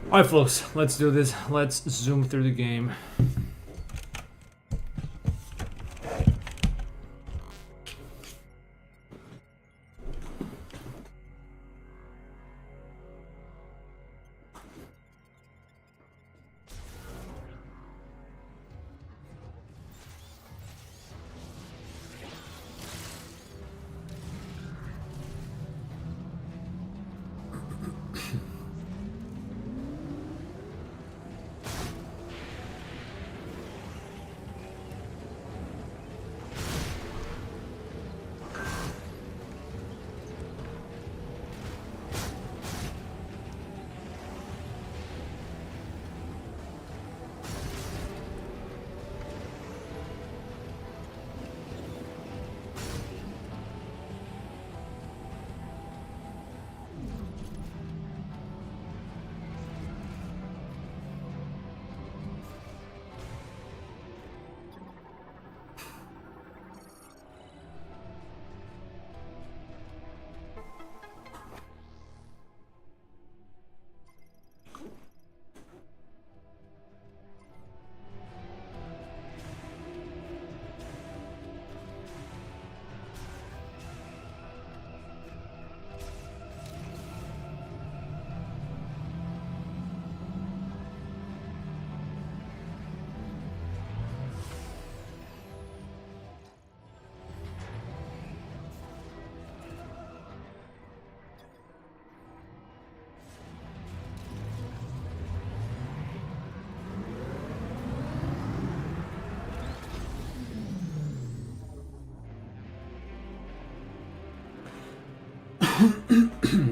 Alright folks, let's do this. Let's zoom through the game.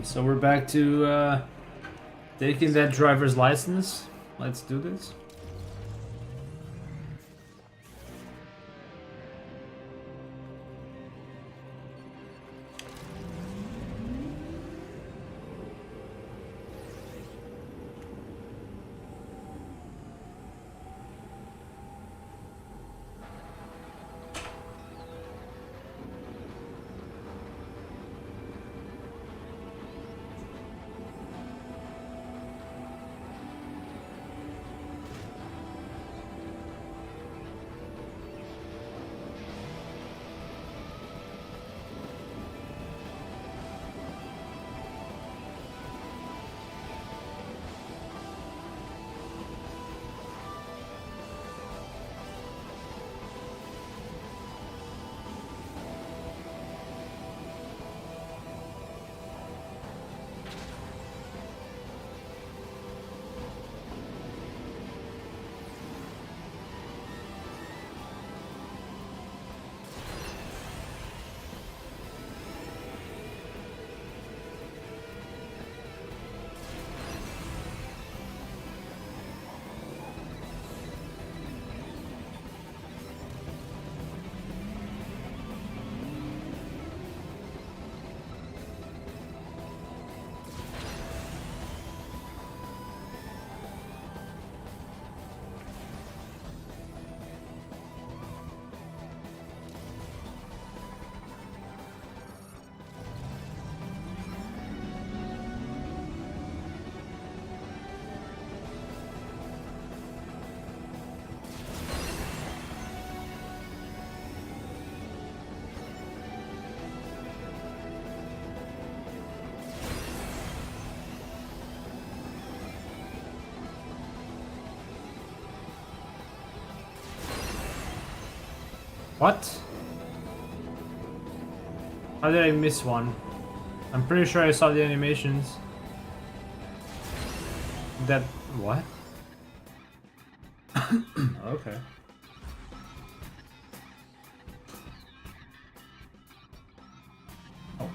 So we're back to taking that driver's license. Let's do this. What? How did I miss one? I'm pretty sure I saw the animations. That... what? Okay. Oh.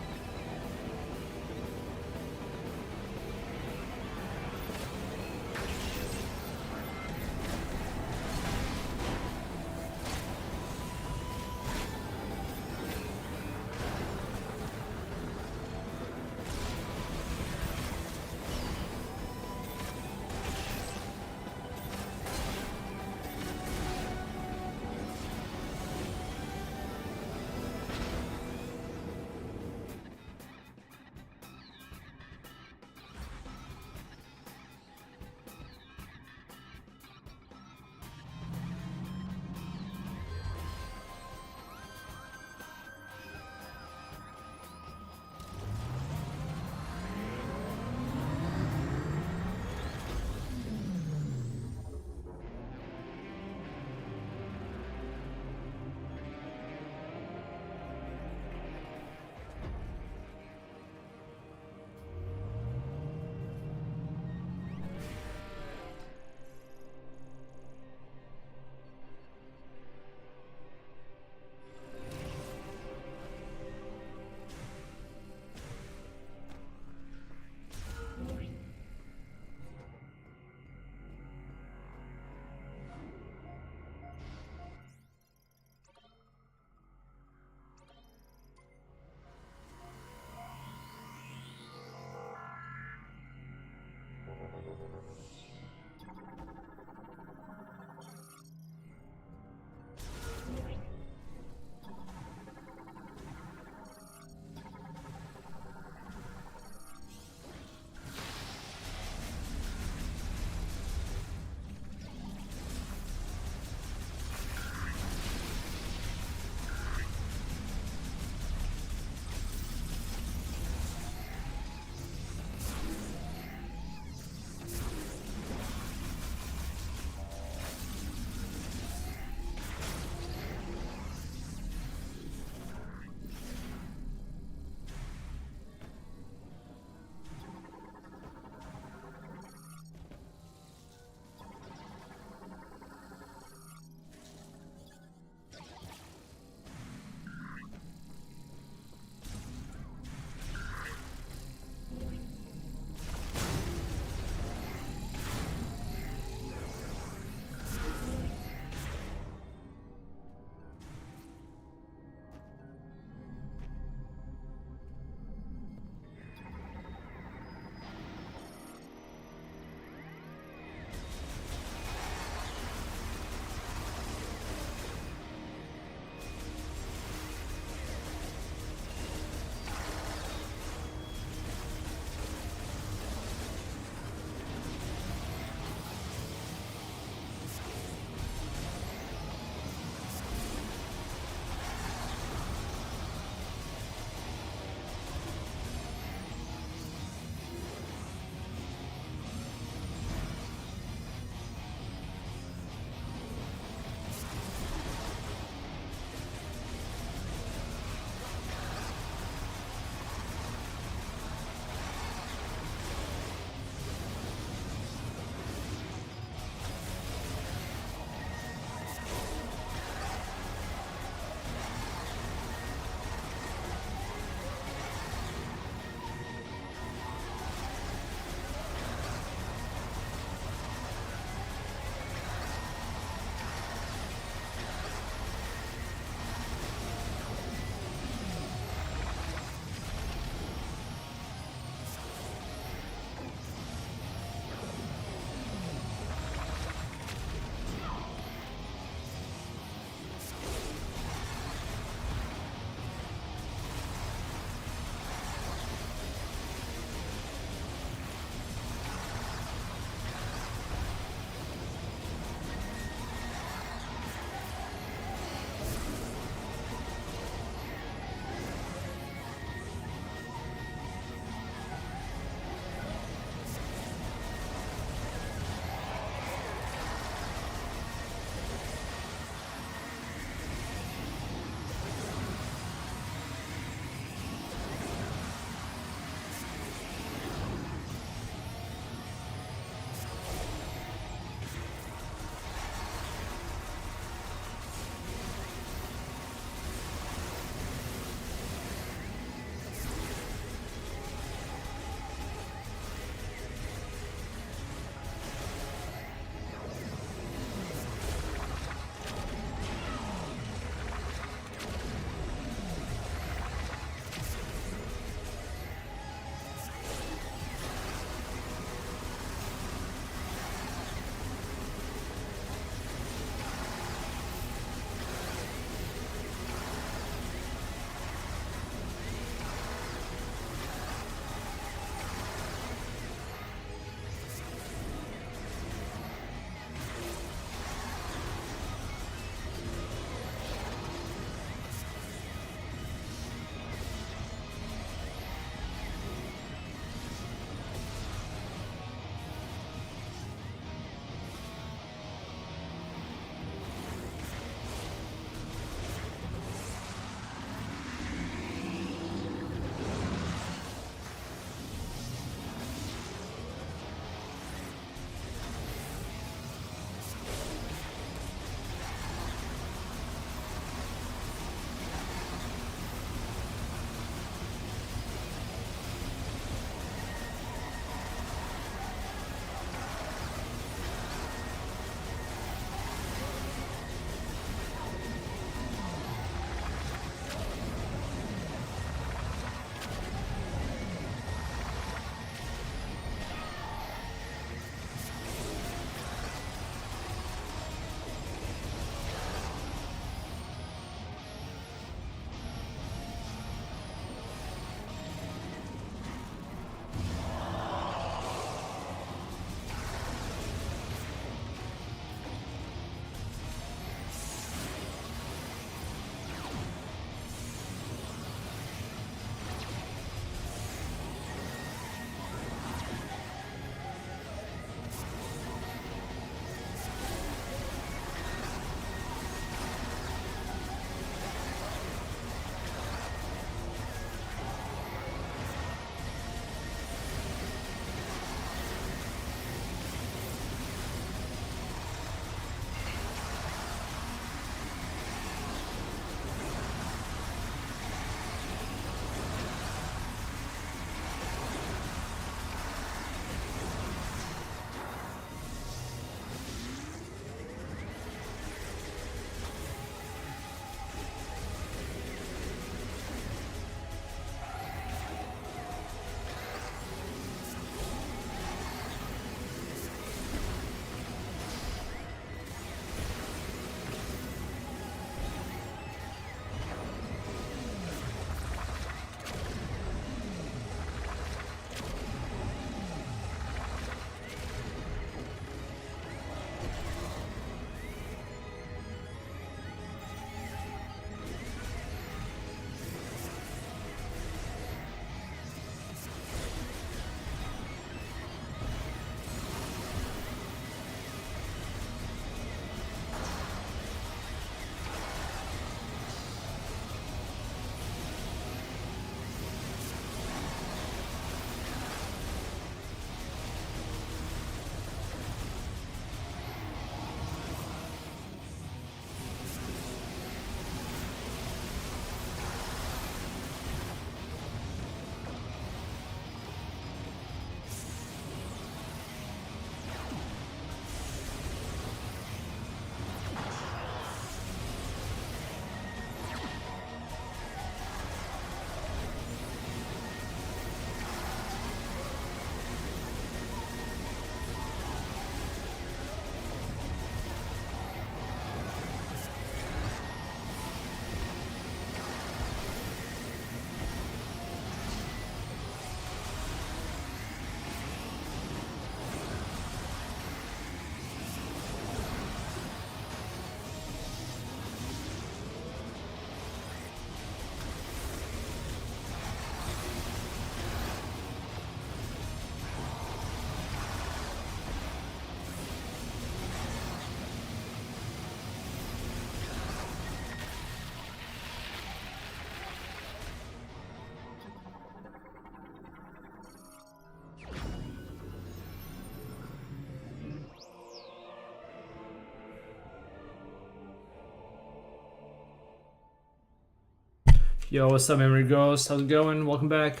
Yo, what's up, Memory Ghost? How's it going? Welcome back.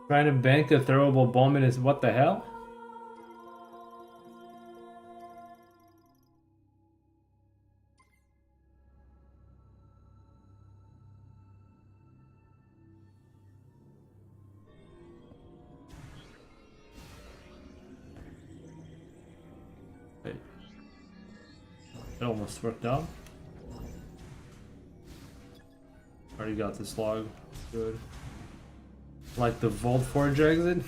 Trying to bank a throwable bomb in is what the hell? Wait. It almost worked out. Already got this log. Good. Like the Vault Forge exit?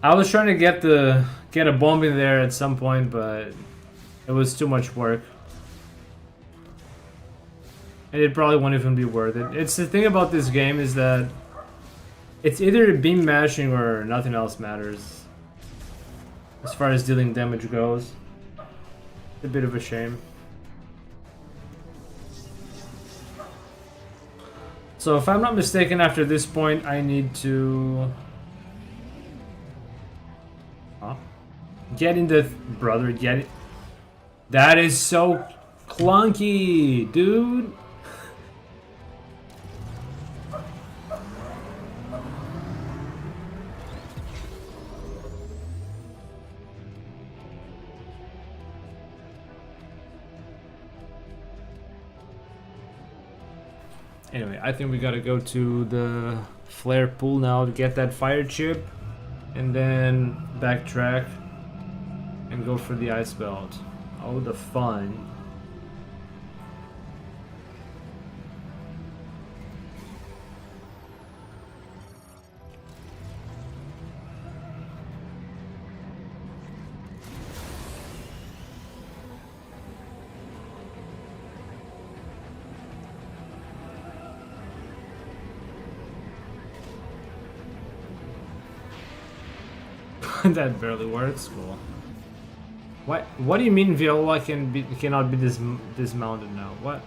I was trying to get a bomb in there at some point, but it was too much work. And it probably won't even be worth it. It's the thing about this game is that it's either beam mashing or nothing else matters. As far as dealing damage goes. It's a bit of a shame. So if I'm not mistaken, after this point, I need to... Huh? Get in the... Brother, get it. That is so clunky, dude. Anyway, I think we gotta go to the flare pool now to get that fire chip, and then backtrack and go for the ice belt. Oh, the fun. That barely works. Cool. What do you mean Viola cannot be dismounted now? What?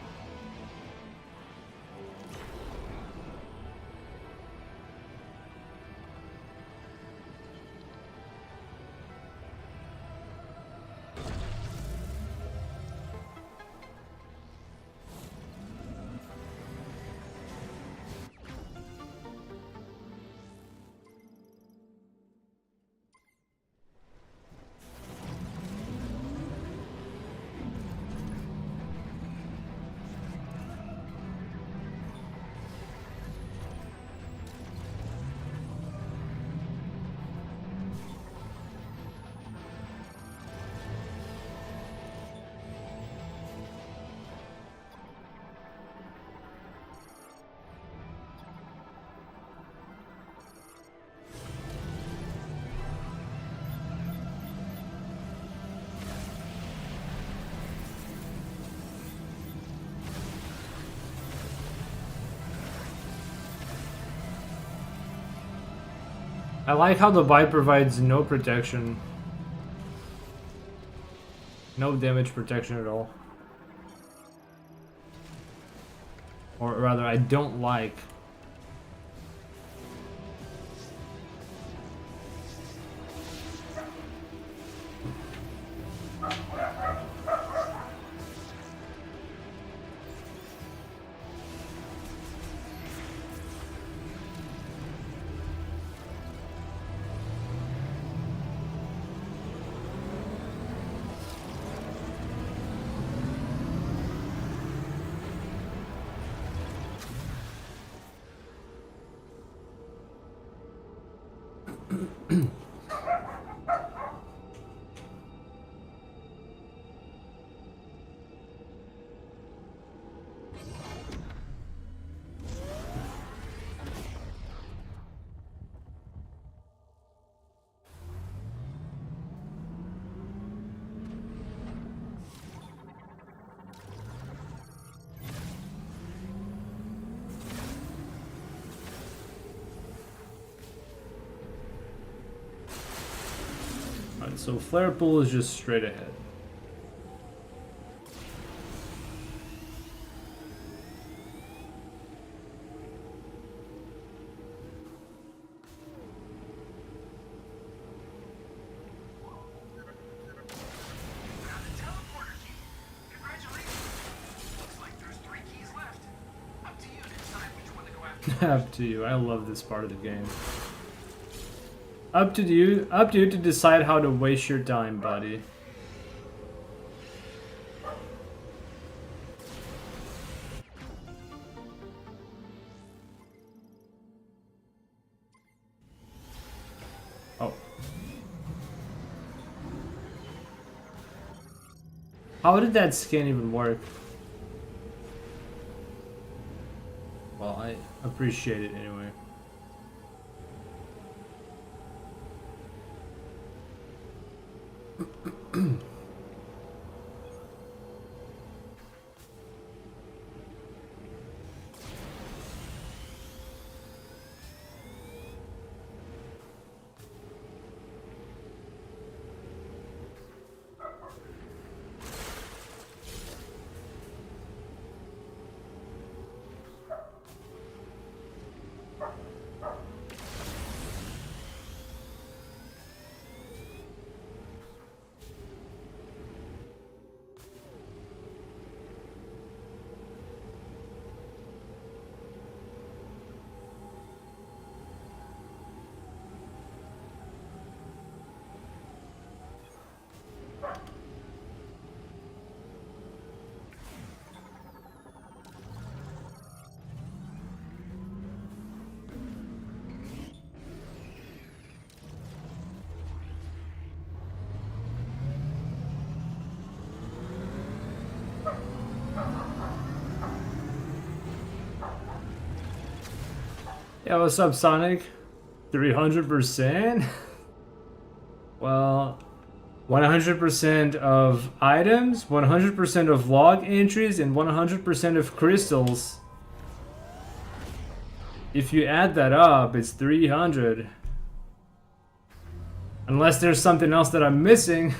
I like how the bite provides no protection. No damage protection at all. Or rather, I don't like. So flare pool is just straight ahead. Up to you. I love this part of the game. Up to you to decide how to waste your time, buddy. Oh. How did that skin even work? Well, I appreciate it anyway. Yeah, what's up, Sonic? 300%? Well, 100% of items, 100% of log entries, and 100% of crystals. If you add that up, it's 300. Unless there's something else that I'm missing.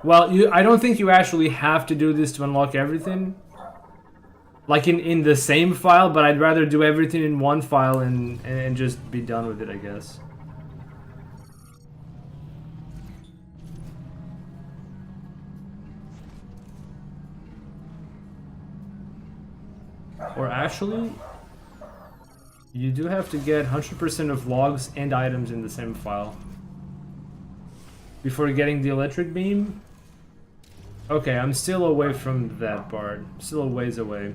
Well, I don't think you actually have to do this to unlock everything. Like in the same file, but I'd rather do everything in one file and just be done with it, I guess. Or actually, you do have to get 100% of logs and items in the same file before getting the electric beam. Okay, I'm still away from that part. Still a ways away.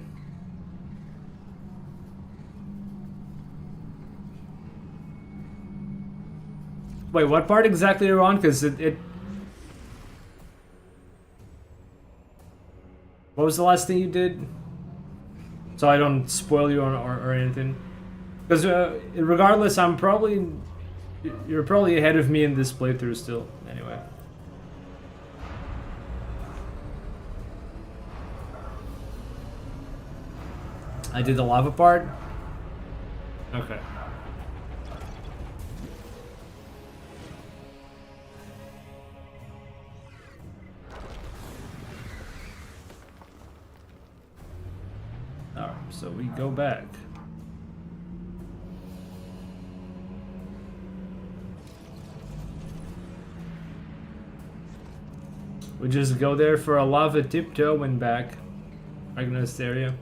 Wait, what part exactly are you on? Because it... What was the last thing you did? So I don't spoil you or anything. Because regardless, I'm probably... You're probably ahead of me in this playthrough still, anyway. I did the lava part? Okay. Alright, so we go back. We just go there for a lava tiptoe and back. Magnus area.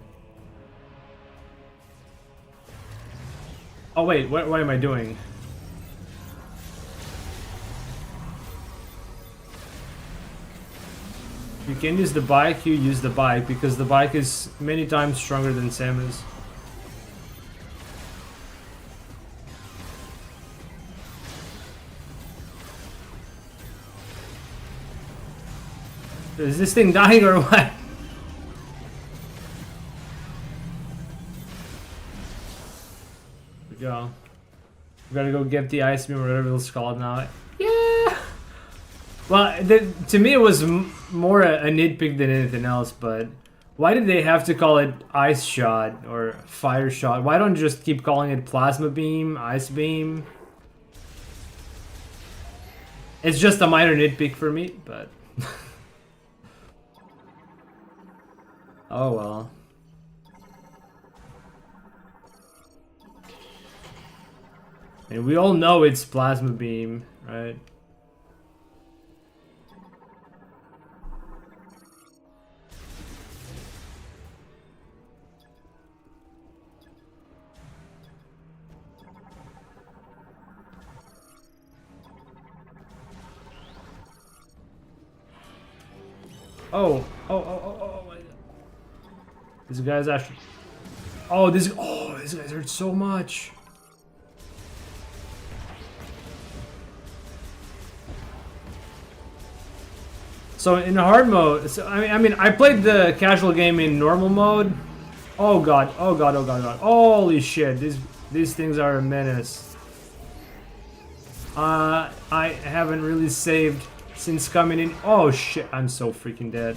Oh wait, what am I doing? You can use the bike, you use the bike, because the bike is many times stronger than Samus. Is this thing dying or what? Go. We gotta go get the ice beam or whatever it's called now. Yeah. Well, to me it was more a nitpick than anything else, but Why did they have to call it ice shot or fire shot? Why don't you just keep calling it plasma beam, ice beam? It's just a minor nitpick for me, but... oh well. And we all know it's plasma beam, right? Oh my god. This guy's actually... oh, this guy's hurt so much. So in hard mode, so I mean, I played the casual game in normal mode. Oh god, oh god, oh god, oh god. Holy shit, these things are a menace. I haven't really saved since coming in. Oh shit, I'm so freaking dead.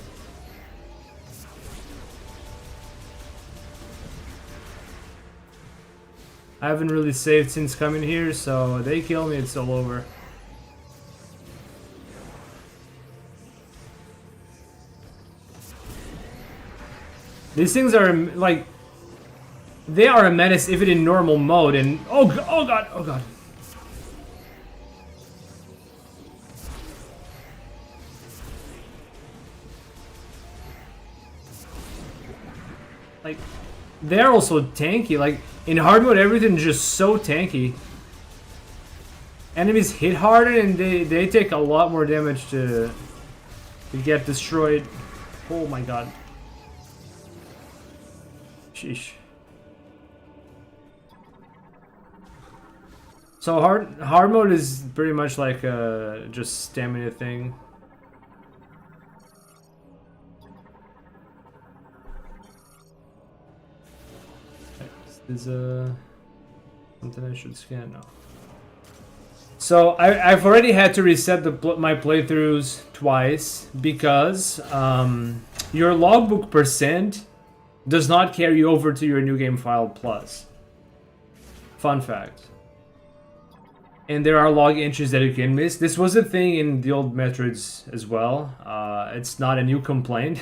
I haven't really saved since coming here, so they kill me, it's all over. These things are like, they are a menace even in normal mode, and oh god, oh god. Like, they're also tanky. Like, in hard mode, everything's just so tanky. Enemies hit harder, and they take a lot more damage to get destroyed. Oh my god. Sheesh. So hard mode is pretty much like a just stamina thing. Is something I should scan now. So I've already had to reset my playthroughs twice because your logbook percent does not carry over to your new game file plus. Fun fact. And there are log entries that you can miss. This was a thing in the old Metroids as well. It's not a new complaint.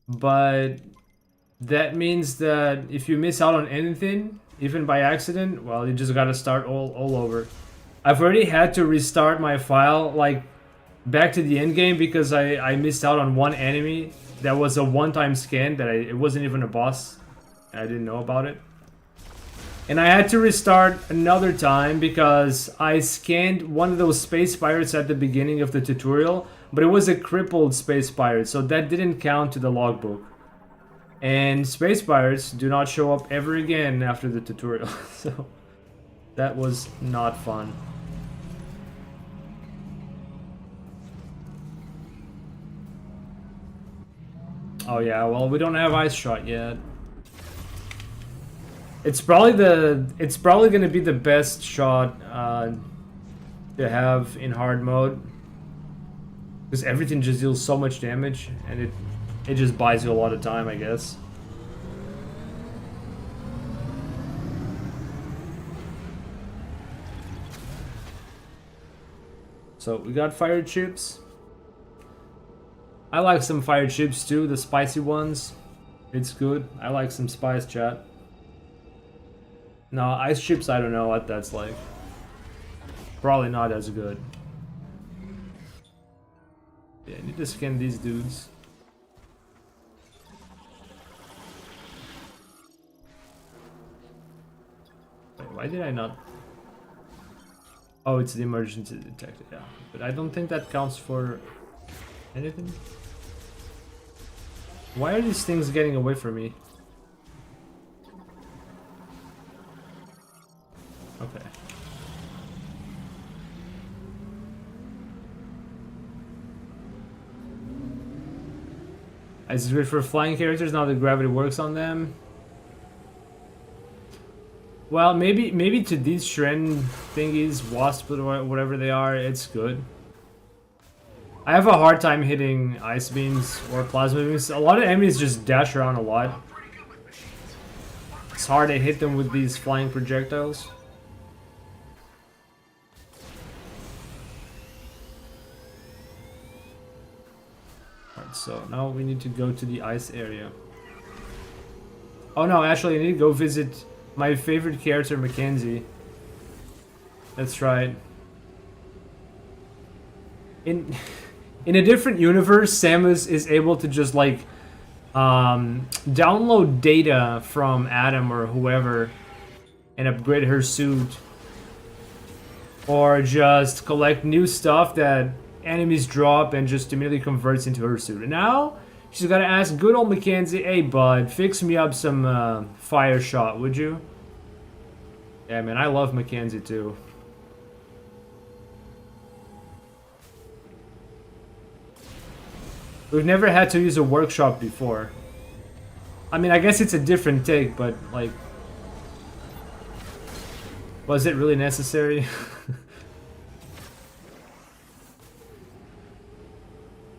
But that means that if you miss out on anything, even by accident, well, you just gotta start all over. I've already had to restart my file, like, back to the end game because I missed out on one enemy that was a one-time scan that it wasn't even a boss. I didn't know about it. And I had to restart another time because I scanned one of those space pirates at the beginning of the tutorial, but it was a crippled space pirate, so that didn't count to the logbook. And space pirates do not show up ever again after the tutorial, so that was not fun. Oh yeah, well, we don't have ice shot yet. It's probably gonna be the best shot to have in hard mode, because everything just deals so much damage, and it just buys you a lot of time, I guess. So we got fire chips. I like some fire chips too, the spicy ones. It's good. I like some spice, chat. No, ice chips, I don't know what that's like. Probably not as good. Yeah, I need to scan these dudes. Wait, why did I not? Oh, it's the emergency detector, yeah. But I don't think that counts for anything. Why are these things getting away from me? Okay. Is it good for flying characters now that gravity works on them? Well, maybe to these Shren thingies, wasp or whatever they are, it's good. I have a hard time hitting ice beams or plasma beams. A lot of enemies just dash around a lot. It's hard to hit them with these flying projectiles. Alright, so now we need to go to the ice area. Oh no, actually I need to go visit my favorite character, Mackenzie. That's right. In a different universe, Samus is able to just like download data from Adam or whoever and upgrade her suit, or just collect new stuff that enemies drop and just immediately converts into her suit. And now she's gotta ask good old Mackenzie, hey bud, fix me up some fire shot, would you? Yeah man, I love Mackenzie too. We've never had to use a workshop before. I mean, I guess it's a different take, but like, was it really necessary?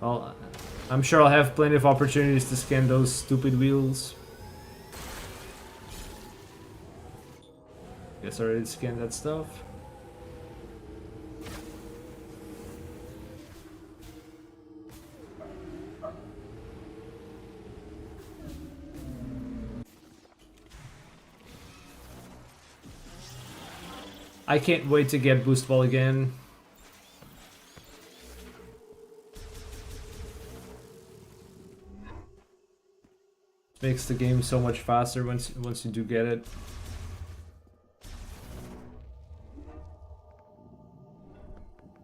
Well, I'm sure I'll have plenty of opportunities to scan those stupid wheels. Guess I already scanned that stuff. I can't wait to get Boost Ball again. Makes the game so much faster once you do get it.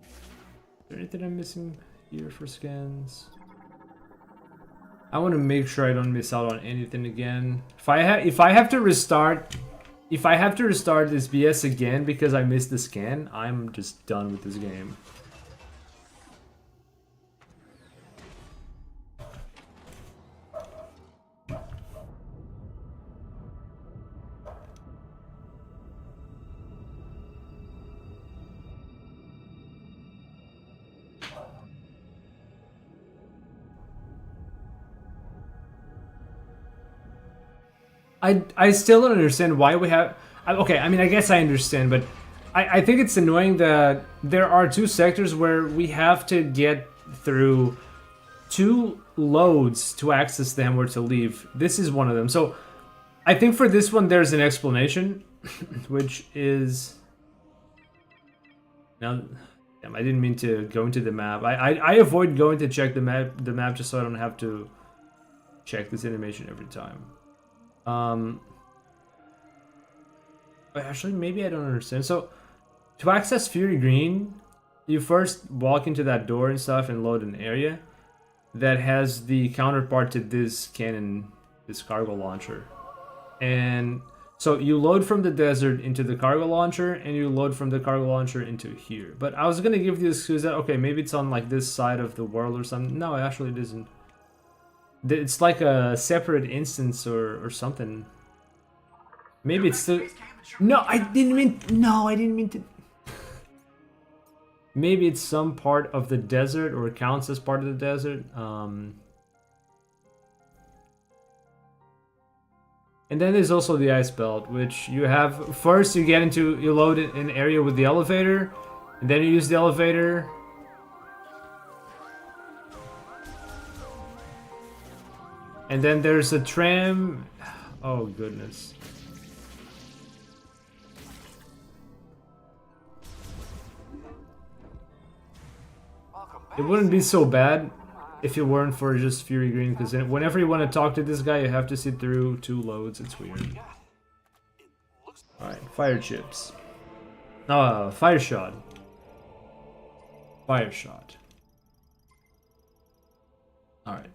Is there anything I'm missing here for scans? I want to make sure I don't miss out on anything again. If I have to restart this BS again because I missed the scan, I'm just done with this game. I still don't understand why we have... Okay, I mean, I guess I understand, but I think it's annoying that there are two sectors where we have to get through two loads to access them or to leave. This is one of them. So I think for this one there's an explanation, which is... Now, damn, I didn't mean to go into the map. I avoid going to check the map just so I don't have to check this animation every time. But actually, maybe I don't understand. So, to access Fury Green, you first walk into that door and stuff and load an area that has the counterpart to this cannon, this cargo launcher. And so you load from the desert into the cargo launcher, and you load from the cargo launcher into here. But I was gonna give the excuse that, okay, maybe it's on like this side of the world or something. No, actually it isn't. It's like a separate instance or something. Maybe it's still... No, I didn't mean to... Maybe it's some part of the desert, or counts as part of the desert. And then there's also the ice belt, which you have... First you get into... You load an area with the elevator, and then you use the elevator... And then there's a tram. Oh goodness. It wouldn't be so bad if it weren't for just Fury Green, because whenever you want to talk to this guy, you have to sit through two loads. It's weird. Alright, fire chips. Fire shot. Fire shot. Alright.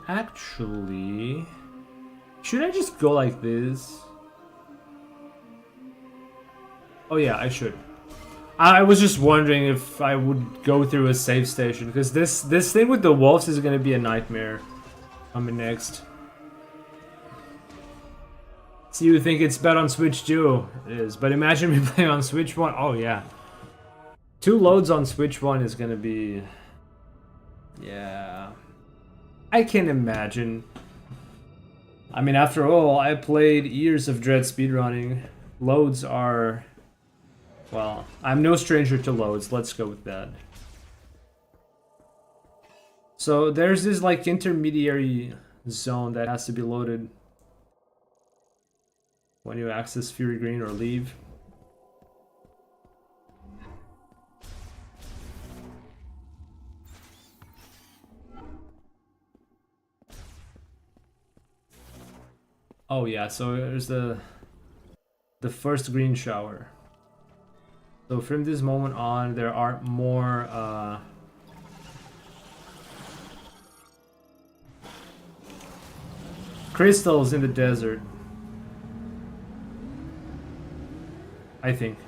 Actually, should I just go like this? Oh yeah, I should. I was just wondering if I would go through a save station, because this thing with the wolves is gonna be a nightmare coming next. So you think it's bad on Switch 2? It is, but imagine me playing on Switch 1. Oh yeah. 2 loads on Switch 1 is gonna be... Yeah... I can imagine. I mean, after all, I played years of Dread speedrunning. Loads are... Well, I'm no stranger to loads, let's go with that. So there's this like intermediary zone that has to be loaded when you access Fury Green or leave. Oh yeah, so there's the first green shower. So from this moment on, there are more crystals in the desert, I think.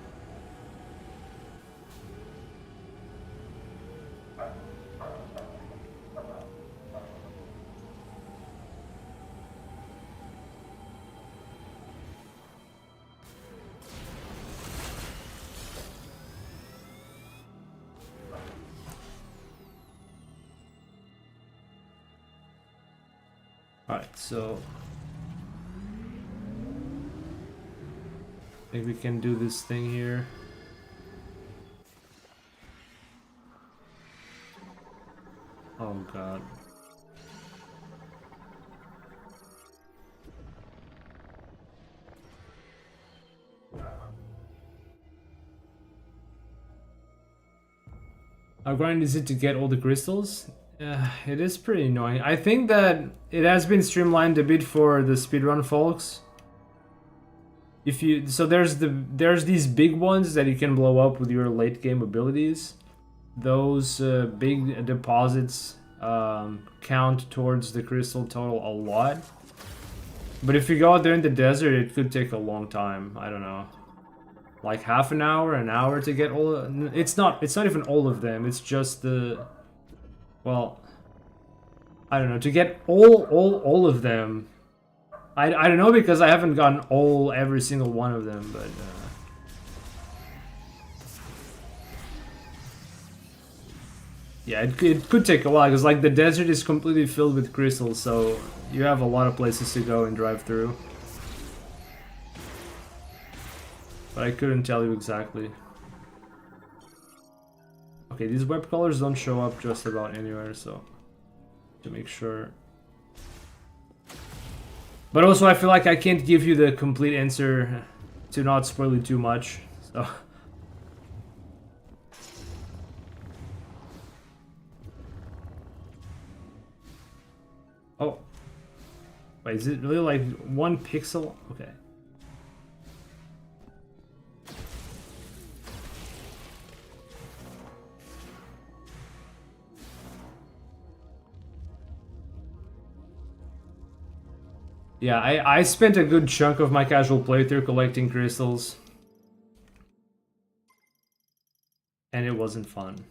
Alright, so I think we can do this thing here. Oh god. How grind is it to get all the crystals? It is pretty annoying. I think that it has been streamlined a bit for the speedrun folks. If you there's these big ones that you can blow up with your late game abilities. Those big deposits count towards the crystal total a lot. But if you go out there in the desert, it could take a long time. I don't know, like half an hour to get all. It's not even all of them. It's just the. Well, I don't know, to get all of them. I don't know, because I haven't gotten every single one of them, but yeah, it could take a while, because like the desert is completely filled with crystals, so you have a lot of places to go and drive through. But I couldn't tell you exactly. Okay, these web colors don't show up just about anywhere, so to make sure. But also I feel like I can't give you the complete answer to not spoil you too much, so. Oh. Wait, is it really like 1 pixel? Okay. Yeah, I spent a good chunk of my casual playthrough collecting crystals. And it wasn't fun.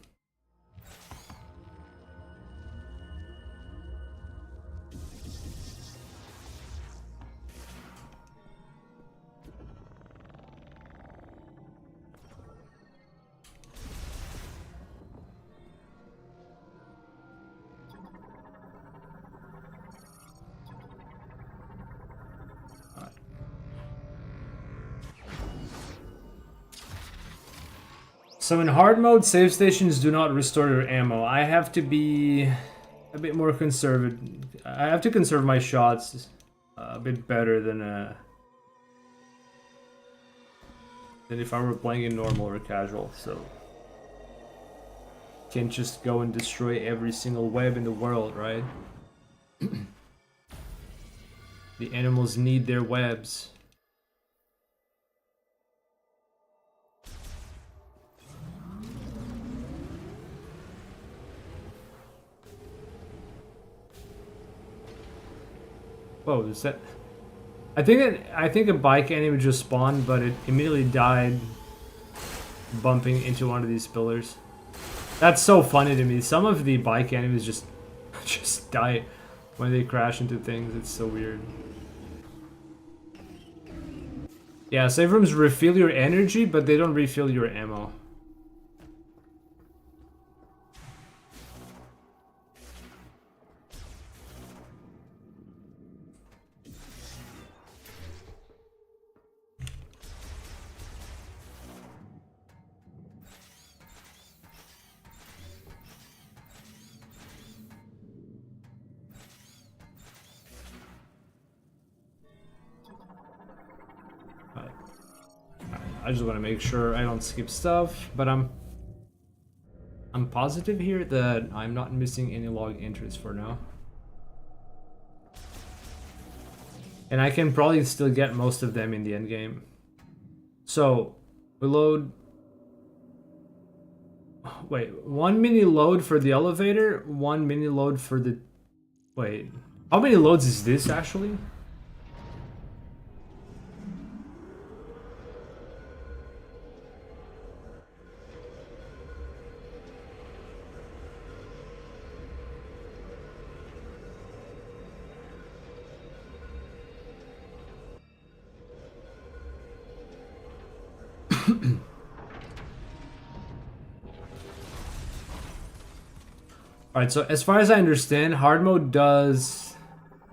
So in hard mode, save stations do not restore your ammo. I have to be a bit more conservative. I have to conserve my shots a bit better than if I were playing in normal or casual. So can't just go and destroy every single web in the world, right? The animals need their webs. Whoa, is that... I think a bike enemy just spawned, but it immediately died bumping into one of these pillars. That's so funny to me. Some of the bike enemies just die when they crash into things. It's so weird. Yeah, save rooms refill your energy, but they don't refill your ammo. I just want to make sure I don't skip stuff, but I'm positive here that I'm not missing any log entries for now. And I can probably still get most of them in the end game. So, we load... Wait, 1 mini load for the elevator, 1 mini load for the... Wait, how many loads is this actually? Alright, so as far as I understand, hard mode does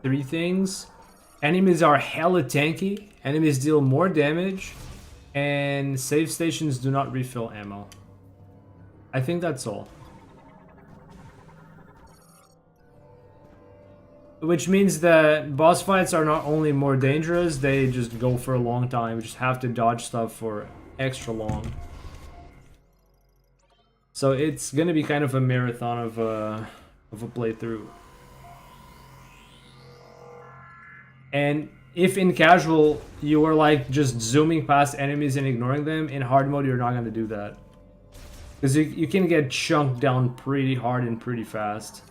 3 things. Enemies are hella tanky, enemies deal more damage, and save stations do not refill ammo. I think that's all. Which means that boss fights are not only more dangerous, they just go for a long time. You just have to dodge stuff for extra long. So it's gonna be kind of a marathon of a playthrough. And if in casual you are like just zooming past enemies and ignoring them, in hard mode you're not gonna do that. Because you can get chunked down pretty hard and pretty fast.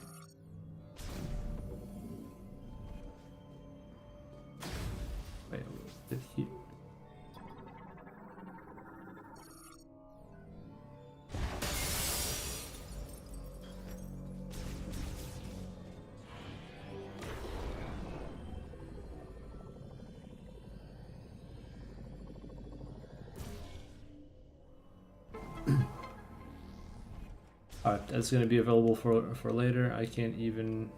Wait, did he... Alright, that's gonna be available for later. I can't even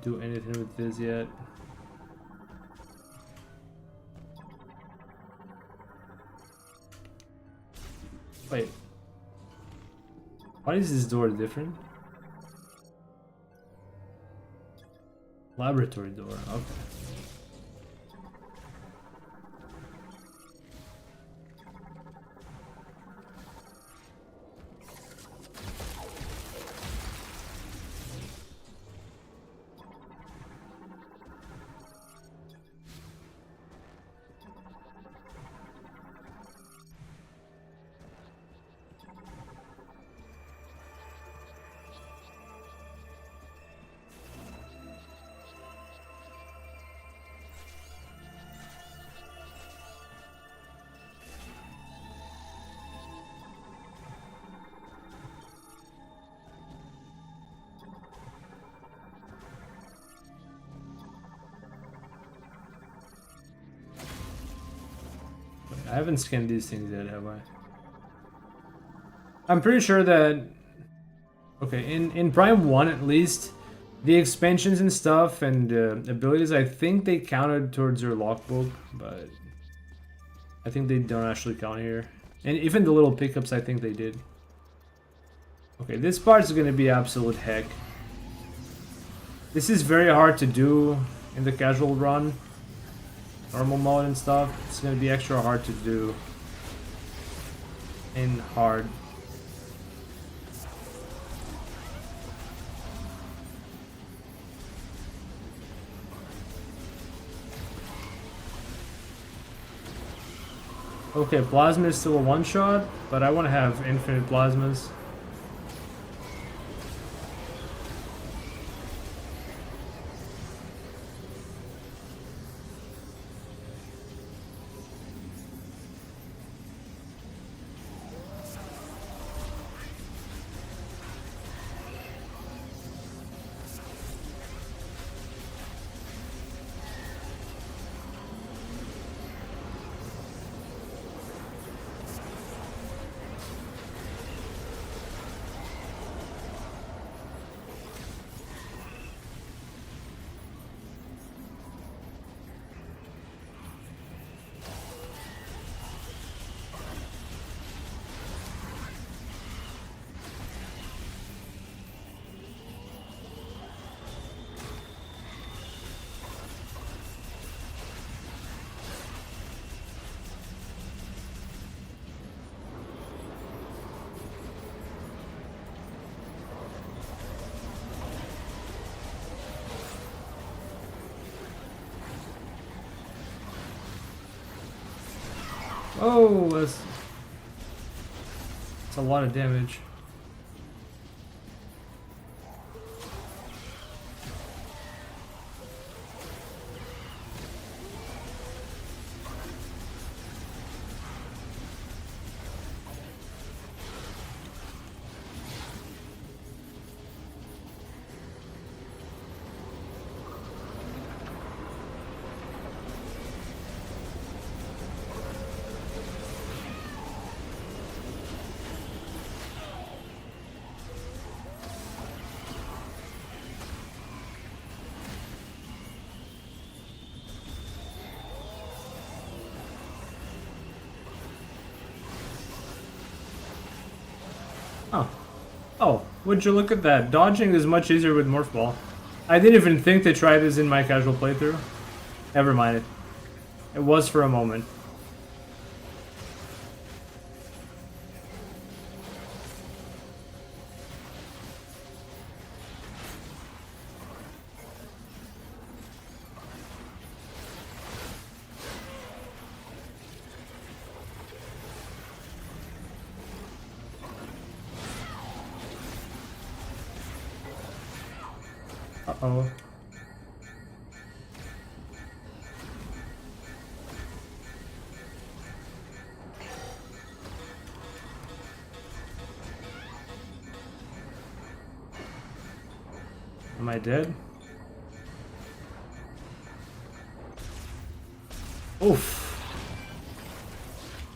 do anything with this yet. Wait. Why is this door different? Laboratory door, okay. I haven't scanned these things yet, have I? I'm pretty sure that... Okay, in Prime 1 at least, the expansions and stuff and abilities, I think they counted towards your logbook, but... I think they don't actually count here. And even the little pickups, I think they did. Okay, this part's gonna be absolute heck. This is very hard to do in the casual run. Normal mode and stuff, it's gonna be extra hard to do in hard. Okay, plasma is still a one-shot, but I want to have infinite plasmas. Oh, that's a lot of damage. Oh. Oh, would you look at that? Dodging is much easier with Morph Ball. I didn't even think to try this in my casual playthrough. Never mind it. It was for a moment. Uh-oh. Am I dead? Oof.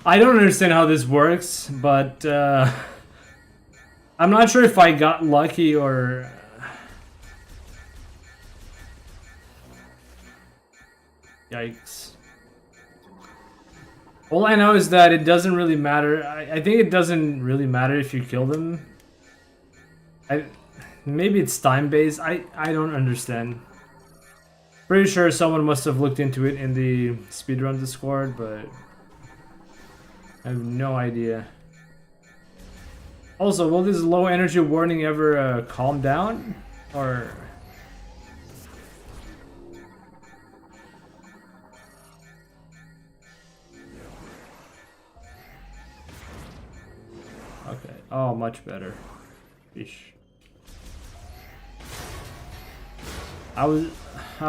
I don't understand how this works, but I'm not sure if I got lucky or... Yikes. All I know is that it doesn't really matter. I think it doesn't really matter if you kill them. Maybe it's time-based. I don't understand. Pretty sure someone must have looked into it in the speedrun Discord, but I have no idea. Also, will this low energy warning ever calm down? Or... Okay. Oh, much better. Eesh. I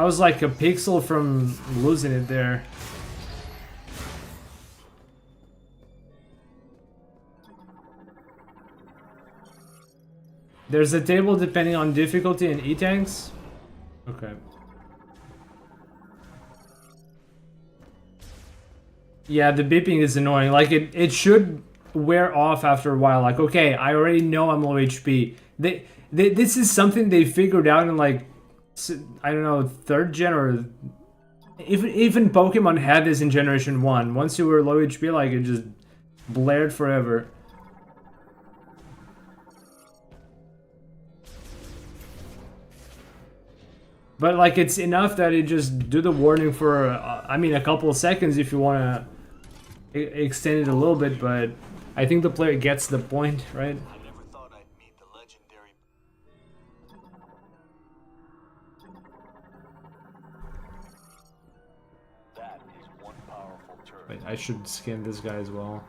was like a pixel from losing it there. There's a table depending on difficulty and E-tanks? Okay. Yeah, the beeping is annoying. Like, it should wear off after a while. Like, okay, I already know I'm low HP. This is something they figured out in, like, I don't know, 3rd gen, or... Even Pokemon had this in Generation 1. Once you were low HP, like, it just blared forever. But, like, it's enough that it just do the warning for, I mean, a couple of seconds if you want to extend it a little bit, but I think the player gets the point, right? I never thought I'd meet the legendary... That is one powerful turret. Wait, I should skin this guy as well.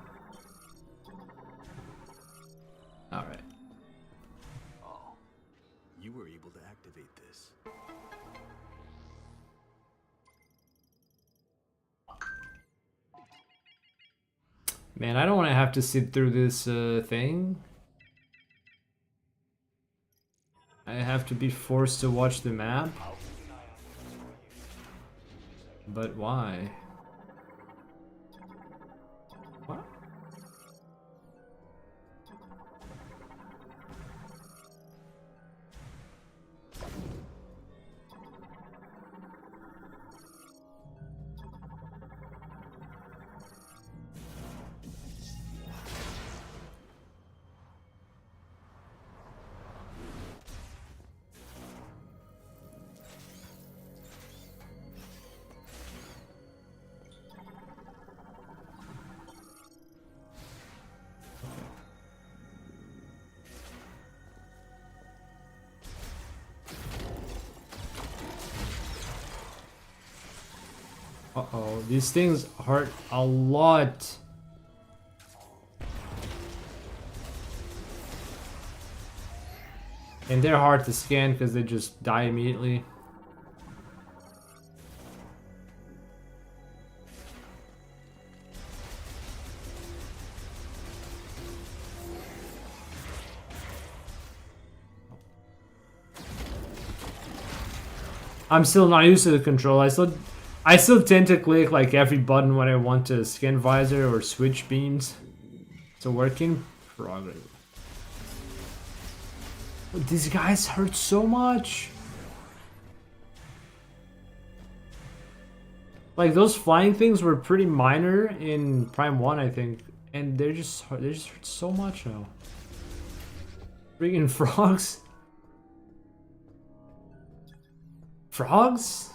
Alright. Oh, you were able to activate this. Man, I don't want to have to sit through this thing. I have to be forced to watch the map. But why? What? Uh-oh, these things hurt a lot. And they're hard to scan because they just die immediately. I'm still not used to the control. I still tend to click like every button when I want to scan visor or switch beams. It's a work in progress. But these guys hurt so much. Like those flying things were pretty minor in Prime 1, I think, and they just hurt so much now. Freaking frogs. Frogs?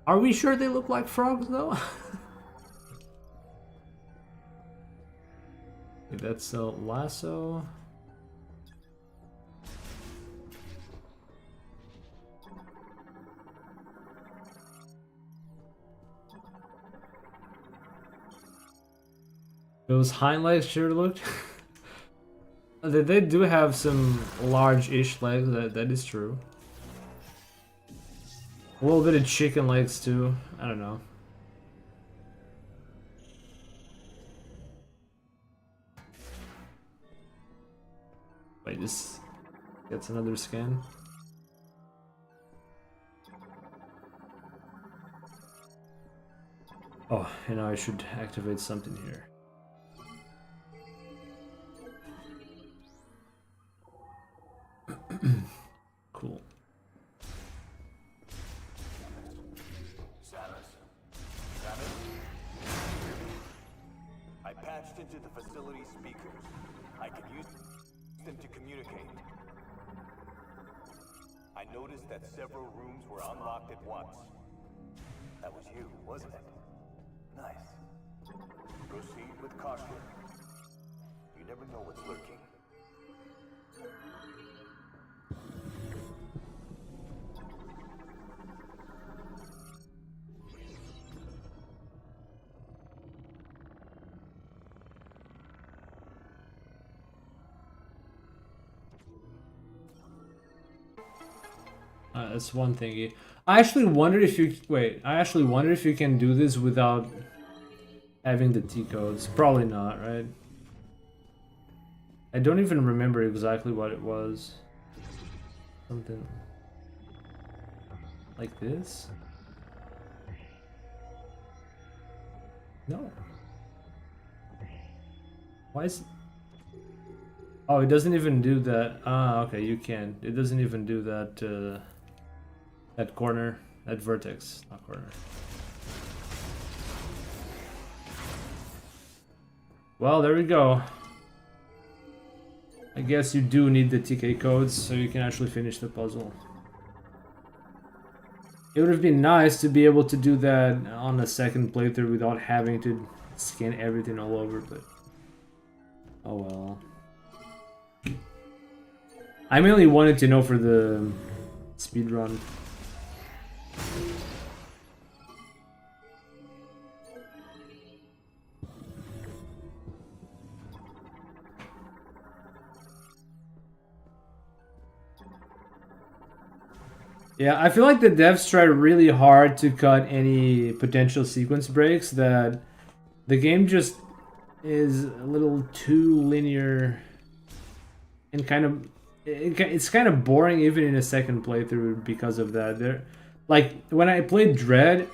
Are we sure they look like frogs though? Okay, that's a lasso. Those hind legs sure looked. They do have some large-ish legs, that is true. A little bit of chicken legs too, I don't know. Wait, this gets another scan. Oh, you know, I should activate something here. Cool. I patched into the facility speakers. I can use them to communicate. I noticed that several rooms were unlocked at once. That was you, wasn't it? Nice. Proceed with caution. You never know what's lurking. That's one thingy. I actually wonder if you I actually wonder if you can do this without having the T codes. Probably not, right? I don't even remember exactly what it was. Something like this? No. Why is... Oh, it doesn't even do that. Ah, okay, you can. It doesn't even do that, that corner, that vertex, not corner. Well, there we go. I guess you do need the TK codes so you can actually finish the puzzle. It would have been nice to be able to do that on a second playthrough without having to scan everything all over, but... Oh well. I mainly wanted to know for the speedrun. Yeah, I feel like the devs tried really hard to cut any potential sequence breaks, that the game just is a little too linear and kind of... It's kind of boring even in a second playthrough because of that. Like, when I played Dread,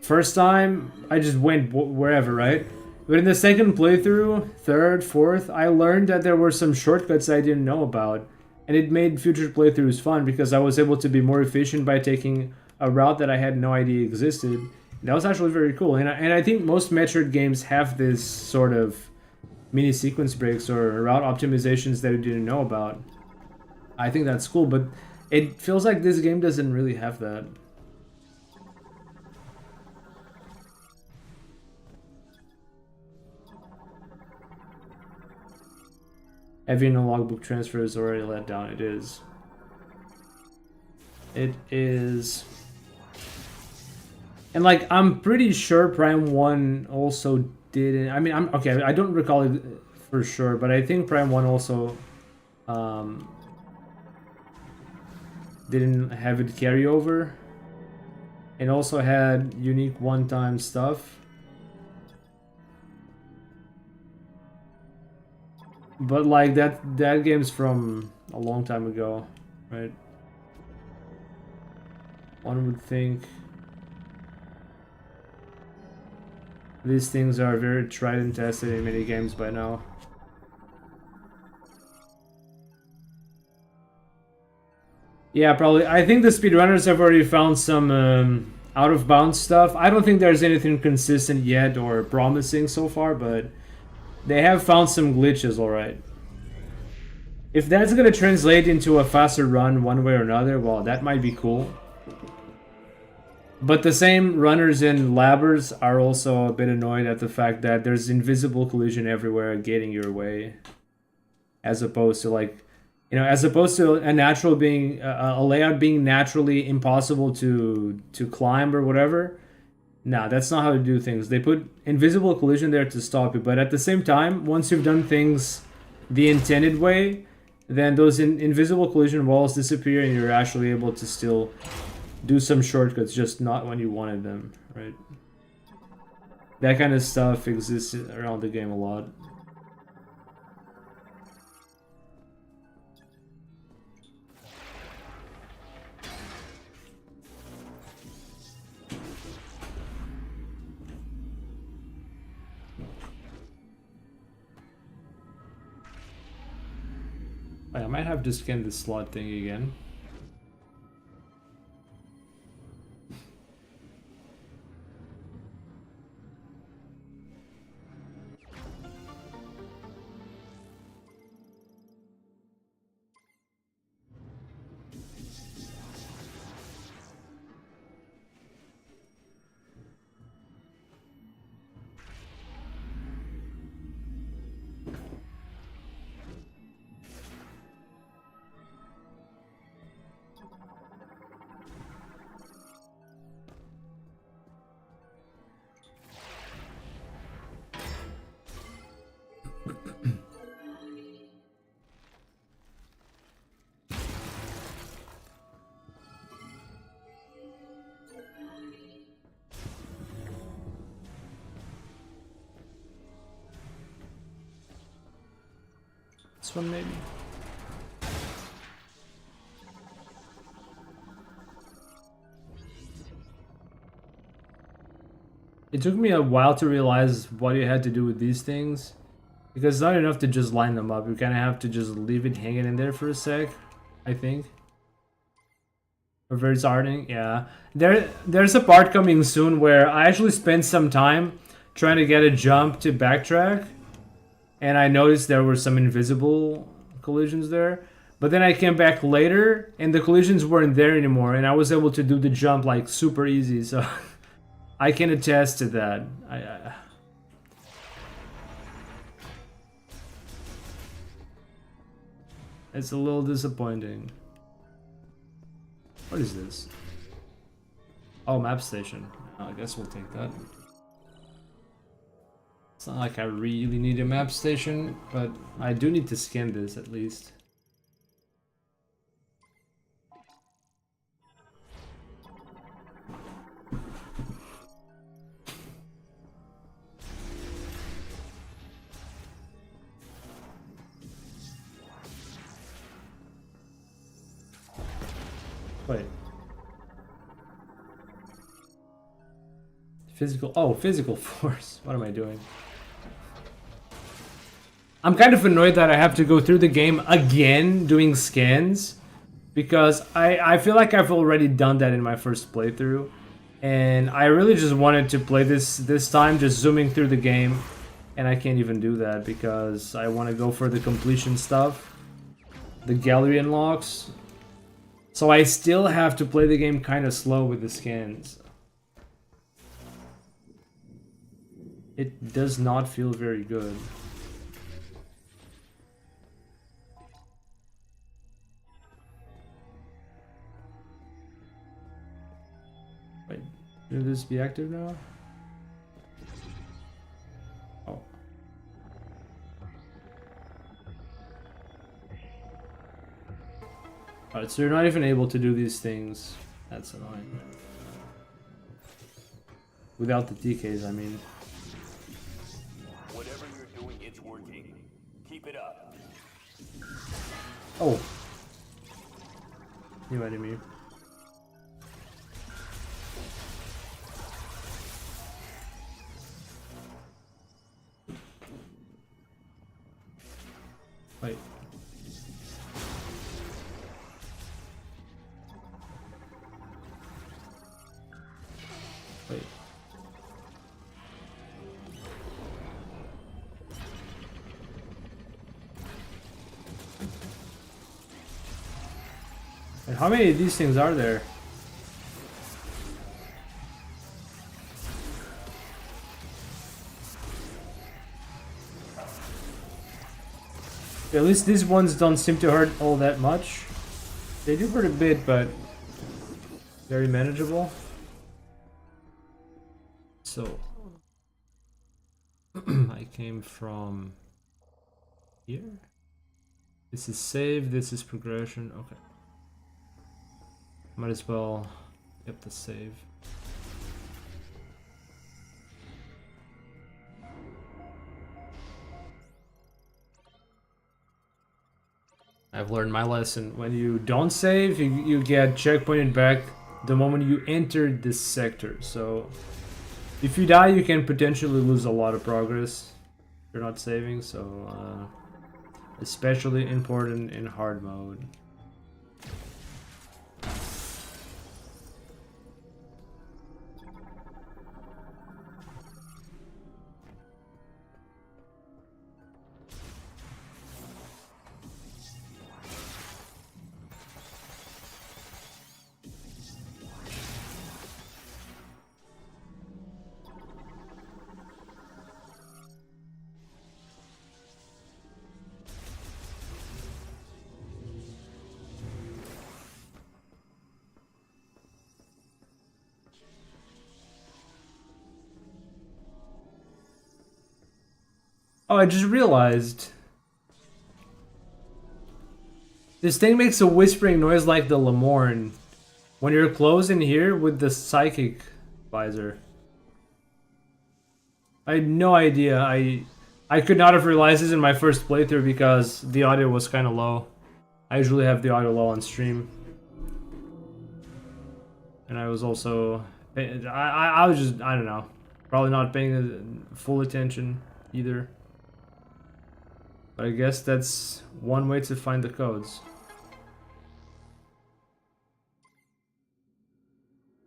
first time, I just went wherever, right? But in the second playthrough, third, fourth, I learned that there were some shortcuts I didn't know about. And it made future playthroughs fun because I was able to be more efficient by taking a route that I had no idea existed. That was actually very cool. And I think most Metroid games have this sort of mini sequence breaks or route optimizations that you didn't know about. I think that's cool, but it feels like this game doesn't really have that. Having a logbook transfer is already let down. It is. It is. And like, I'm pretty sure Prime 1 also didn't. I mean, okay, I don't recall for sure, but I think Prime 1 also didn't have it carry over. It also had unique one-time stuff. But like that game's from a long time ago, right? One would think these things are very tried and tested in many games by now. Yeah, probably. I think the speedrunners have already found some out of bounds stuff. I don't think there's anything consistent yet or promising so far, but they have found some glitches, alright. If that's gonna translate into a faster run one way or another, well, that might be cool. But the same runners and labbers are also a bit annoyed at the fact that there's invisible collision everywhere getting your way. As opposed to like, you know, as opposed to a natural being, a layout being naturally impossible to climb or whatever. Nah, that's not how to do things. They put invisible collision there to stop you, but at the same time, once you've done things the intended way, then those invisible collision walls disappear and you're actually able to still do some shortcuts, just not when you wanted them, right? That kind of stuff exists around the game a lot. I might have to scan the slot thing again. This one maybe? It took me a while to realize what you had to do with these things. Because it's not enough to just line them up. You kind of have to just leave it hanging in there for a sec, I think. Reverse arting, yeah. There's a part coming soon where I actually spent some time trying to get a jump to backtrack. And I noticed there were some invisible collisions there. But then I came back later and the collisions weren't there anymore. And I was able to do the jump like super easy. So I can attest to that. It's a little disappointing. What is this? Oh, map station. I guess we'll take that. It's not like I really need a map station, but I do need to scan this at least. Wait. Physical, oh, physical force. What am I doing? I'm kind of annoyed that I have to go through the game again doing scans because I feel like I've already done that in my first playthrough and I really just wanted to play this time just zooming through the game and I can't even do that because I want to go for the completion stuff, the gallery unlocks. So I still have to play the game kind of slow with the scans. It does not feel very good. Wait, should this be active now? Oh. Alright, so you're not even able to do these things. That's annoying. Without the TKs, I mean. Whatever you're doing, it's working. Keep it up. Oh. You enemy. Wait. Wait. And how many of these things are there? At least these ones don't seem to hurt all that much. They do hurt a bit, but very manageable. So I came from here. This is save, this is progression. Okay. Might as well get the save. I've learned my lesson. When you don't save, you get checkpointed back the moment you entered this sector. So if you die, you can potentially lose a lot of progress if you're not saving. So especially important in hard mode. Oh, I just realized. This thing makes a whispering noise like the Lemorne when you're close in here with the psychic visor. I had no idea. I could not have realized this in my first playthrough because the audio was kind of low. I usually have the audio low on stream. And I was also... I was just, I don't know. Probably not paying full attention either. But I guess that's one way to find the codes.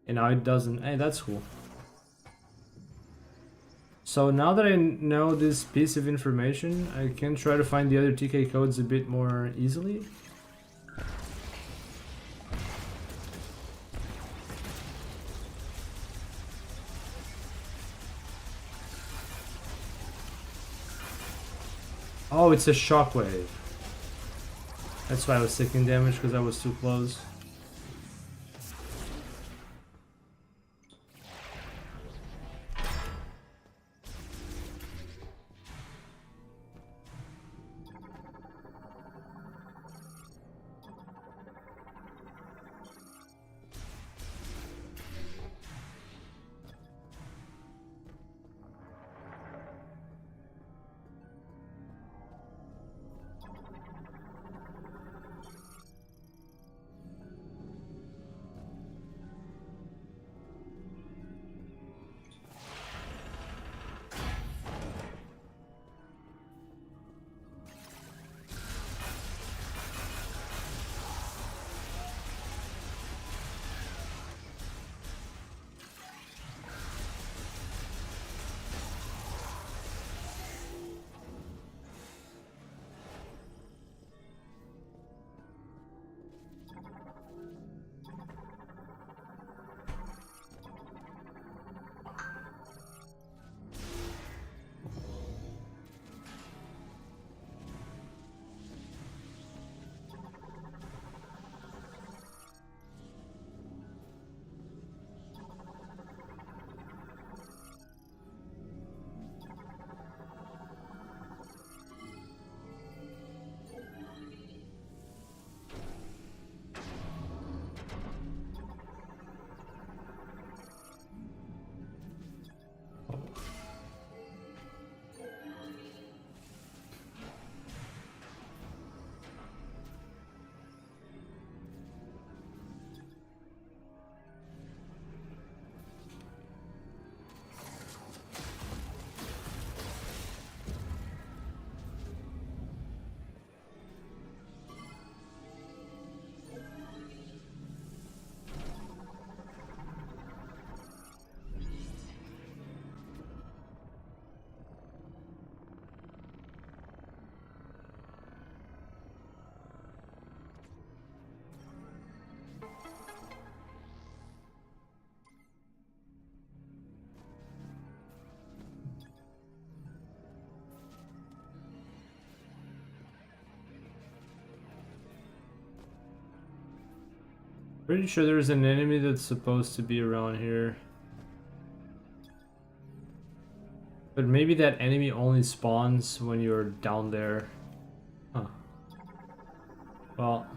And now it doesn't. Hey, that's cool. So now that I know this piece of information, I can try to find the other TK codes a bit more easily. Oh, it's a shockwave. That's why I was taking damage, because I was too close. Pretty sure there's an enemy that's supposed to be around here. But maybe that enemy only spawns when you're down there. Huh. Well.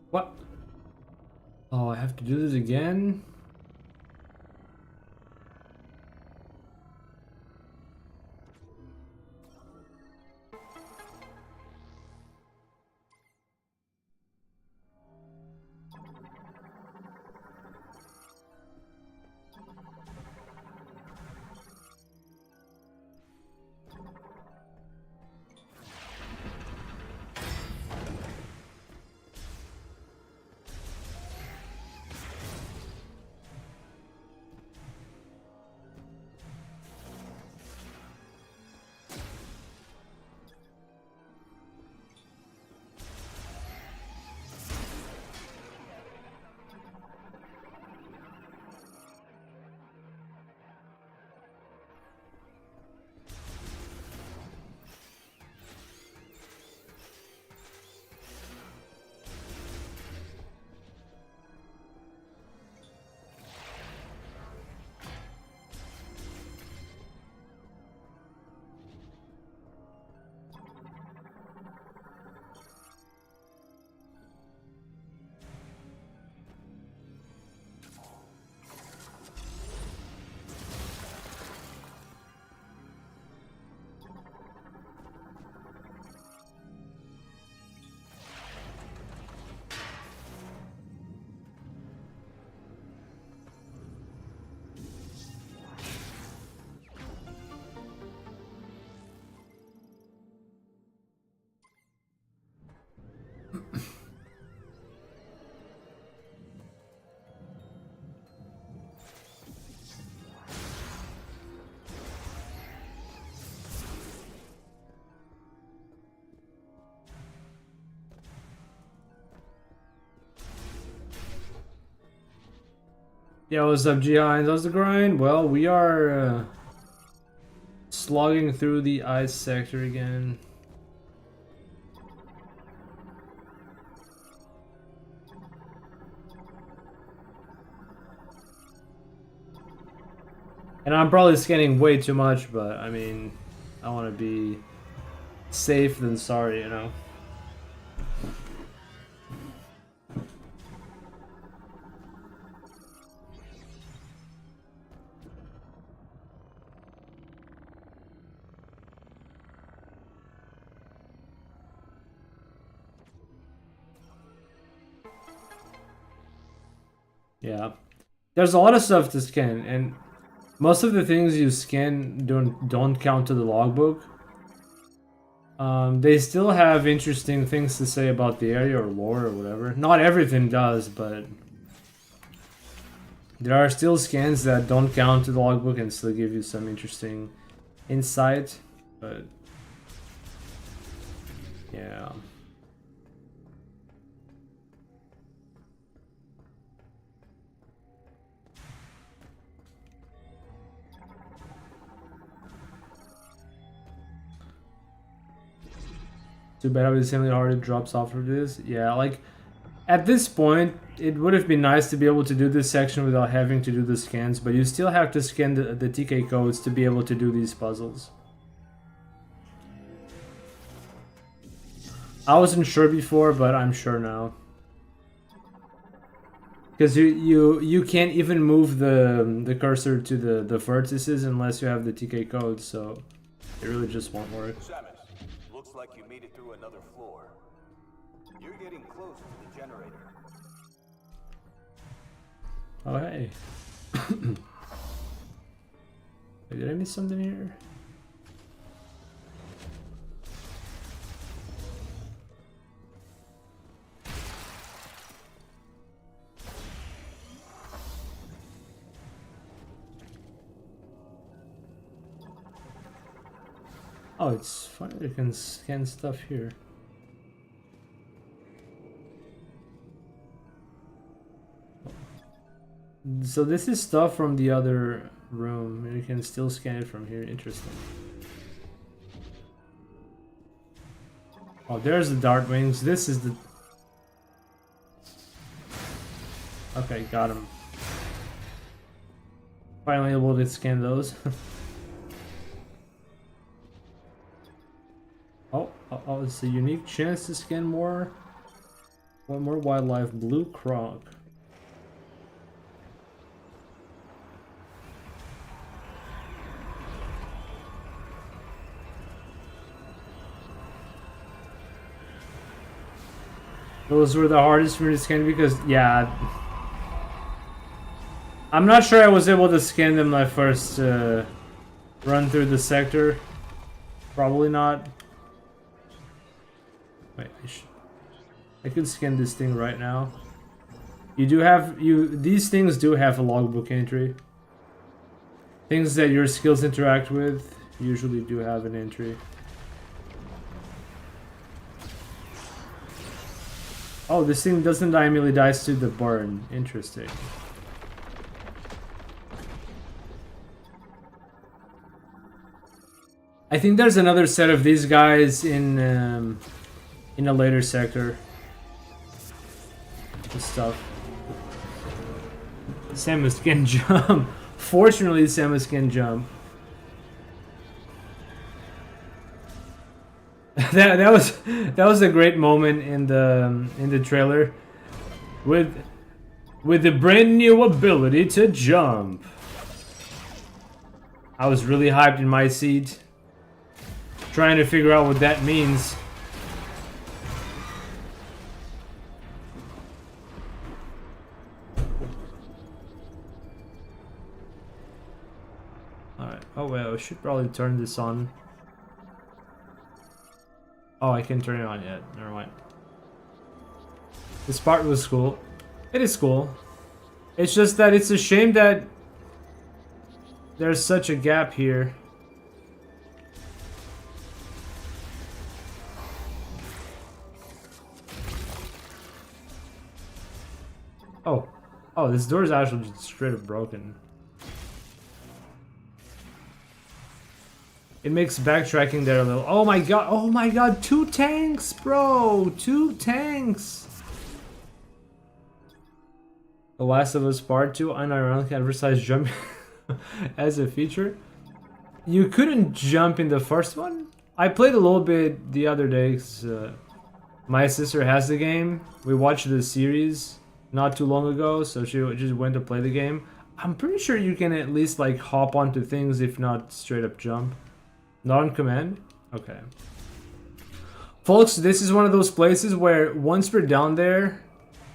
What? Oh, I have to do this again? Yeah, what's up, G-Hines? How's the grind? Well, we are slogging through the ice sector again. And I'm probably scanning way too much, but I mean, I want to be safe than sorry, you know? Yeah. There's a lot of stuff to scan, and most of the things you scan don't count to the logbook. They still have interesting things to say about the area or lore or whatever. Not everything does, but there are still scans that don't count to the logbook and still give you some interesting insight. But yeah. Too bad obviously already drops off of this. Yeah, like at this point, it would have been nice to be able to do this section without having to do the scans, but you still have to scan the TK codes to be able to do these puzzles. I wasn't sure before, but I'm sure now. Because you can't even move the cursor to the vertices unless you have the TK code, so it really just won't work. Looks like you made it through another floor. You're getting close to the generator. Oh, hey. Wait, did I miss something here? Oh, it's funny you can scan stuff here. So this is stuff from the other room, and you can still scan it from here. Interesting. Oh, there's the dart wings. This is the... Okay, got him. Finally able to scan those. Oh, it's a unique chance to scan more. One more wildlife, blue croc. Those were the hardest for me to scan because, yeah, I'm not sure I was able to scan them my first run through the sector. Probably not. Wait, I could scan this thing right now. These things do have a logbook entry. Things that your skills interact with usually do have an entry. Oh, this thing doesn't die immediately, dies to the burn. Interesting. I think there's another set of these guys in a later sector. This stuff. Samus can jump. Fortunately, Samus can jump. that was a great moment in the trailer, with the brand new ability to jump. I was really hyped in my seat, trying to figure out what that means. Alright, oh well, I should probably turn this on. Oh, I can't turn it on yet. Never mind. This part was cool. It is cool. It's just that it's a shame that there's such a gap here. Oh. Oh, this door is actually just straight up broken. It makes backtracking there a little... Oh my god, 2 tanks, bro! 2 tanks! The Last of Us Part 2, unironically advertised jumping... as a feature. You couldn't jump in the first one. I played a little bit the other day 'cause, my sister has the game. We watched the series not too long ago, so she just went to play the game. I'm pretty sure you can at least like hop onto things, if not straight up jump. Not on command? Okay. Folks, this is one of those places where once we're down there,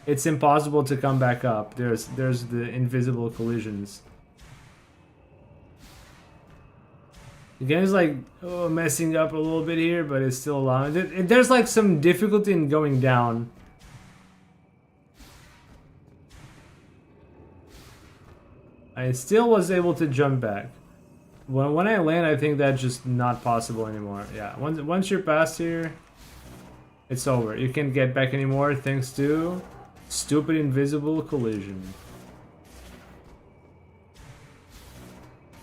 it's impossible to come back up. There's the invisible collisions. The game's like messing up a little bit here, but it's still allowing it. There's like some difficulty in going down. I still was able to jump back. When I land, I think that's just not possible anymore. Yeah, once you're past here, it's over. You can't get back anymore thanks to stupid invisible collision.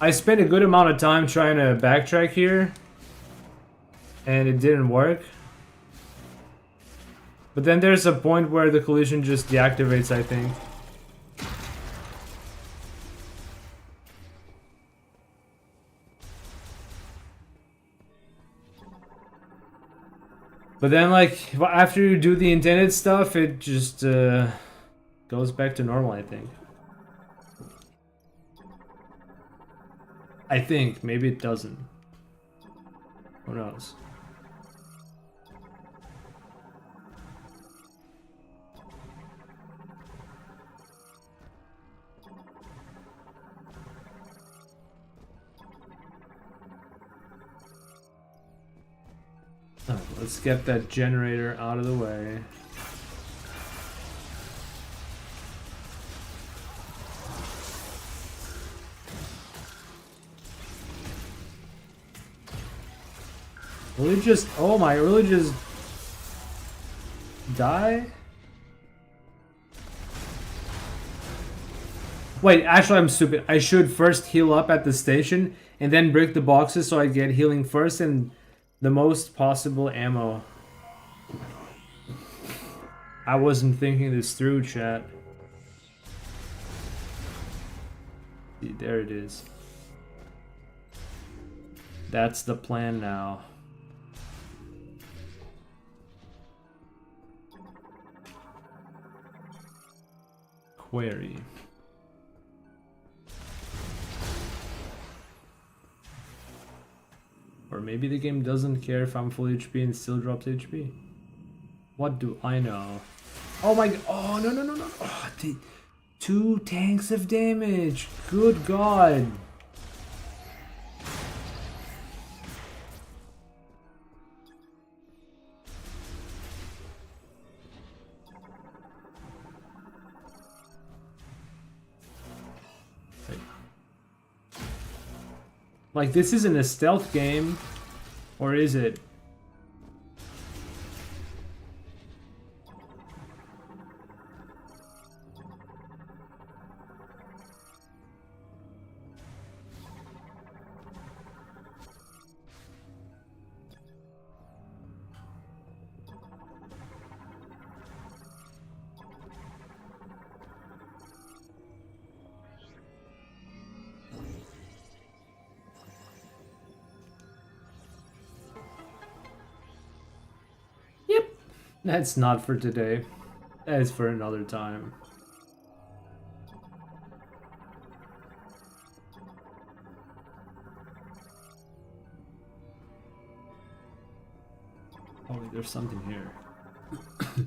I spent a good amount of time trying to backtrack here, and it didn't work. But then there's a point where the collision just deactivates, I think. But then, like, after you do the intended stuff, it just goes back to normal, I think. I think. Maybe it doesn't. Who knows? Oh, let's get that generator out of the way. Really just... Oh my, really just... die? Wait, actually I'm stupid. I should first heal up at the station and then break the boxes so I get healing first and the most possible ammo. I wasn't thinking this through, chat. See, there it is. That's the plan now. Query. Or maybe the game doesn't care if I'm full HP and still drops HP. What do I know? Oh my god. Oh, no, no, no, no. Oh, 2 tanks of damage. Good god. Like, this isn't a stealth game, or is it? That's not for today. That is for another time. Oh, wait, there's something here. Are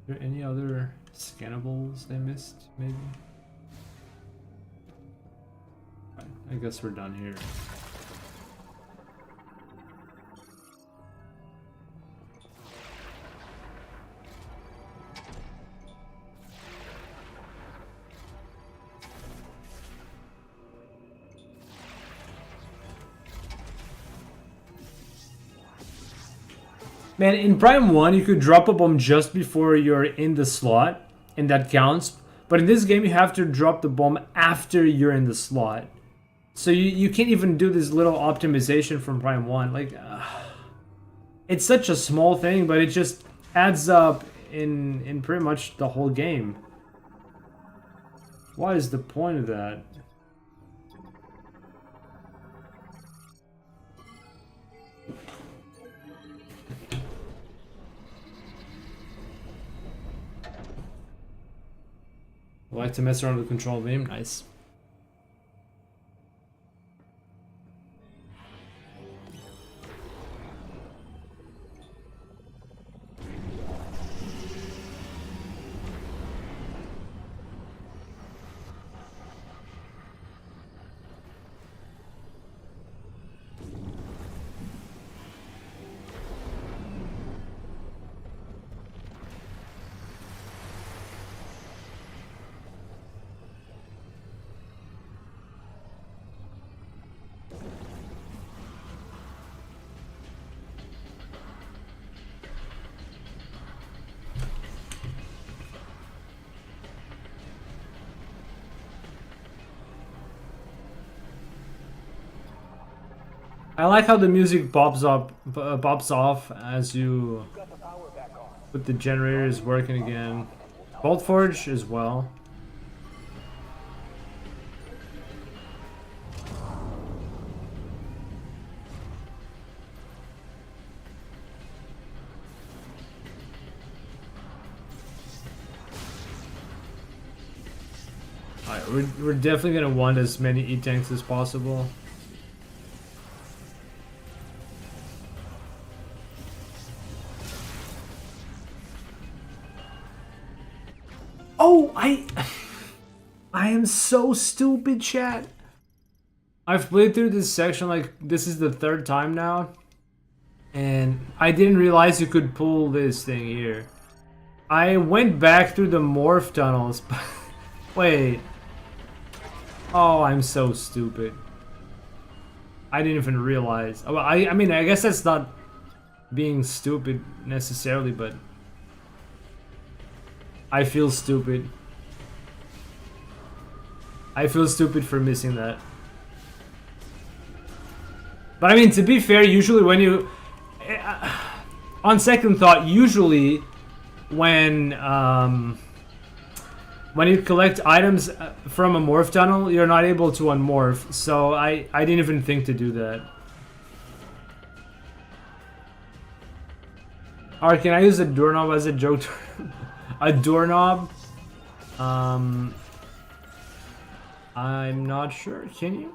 there any other scannables I missed, maybe? I guess we're done here. Man, in Prime 1, you could drop a bomb just before you're in the slot, and that counts. But in this game, you have to drop the bomb after you're in the slot. So you can't even do this little optimization from Prime 1. Like, It's such a small thing, but it just adds up in pretty much the whole game. What is the point of that? I like to mess around with the control beam. Nice. I like how the music pops off as you put the generators working again. Bolt Forge as well. Alright, we're definitely gonna want as many E-tanks as possible. Oh, I am so stupid, chat. I've played through this section like this is the third time now, and I didn't realize you could pull this thing here. I went back through the morph tunnels, but wait. Oh, I'm so stupid. I didn't even realize. Well, I mean, I guess that's not being stupid necessarily, but I feel stupid. I feel stupid for missing that. But I mean, to be fair, usually when you... on second thought, usually when you collect items from a morph tunnel, you're not able to unmorph. So I didn't even think to do that. Alright, can I use a doorknob as a joke? A doorknob? I'm not sure. Can you?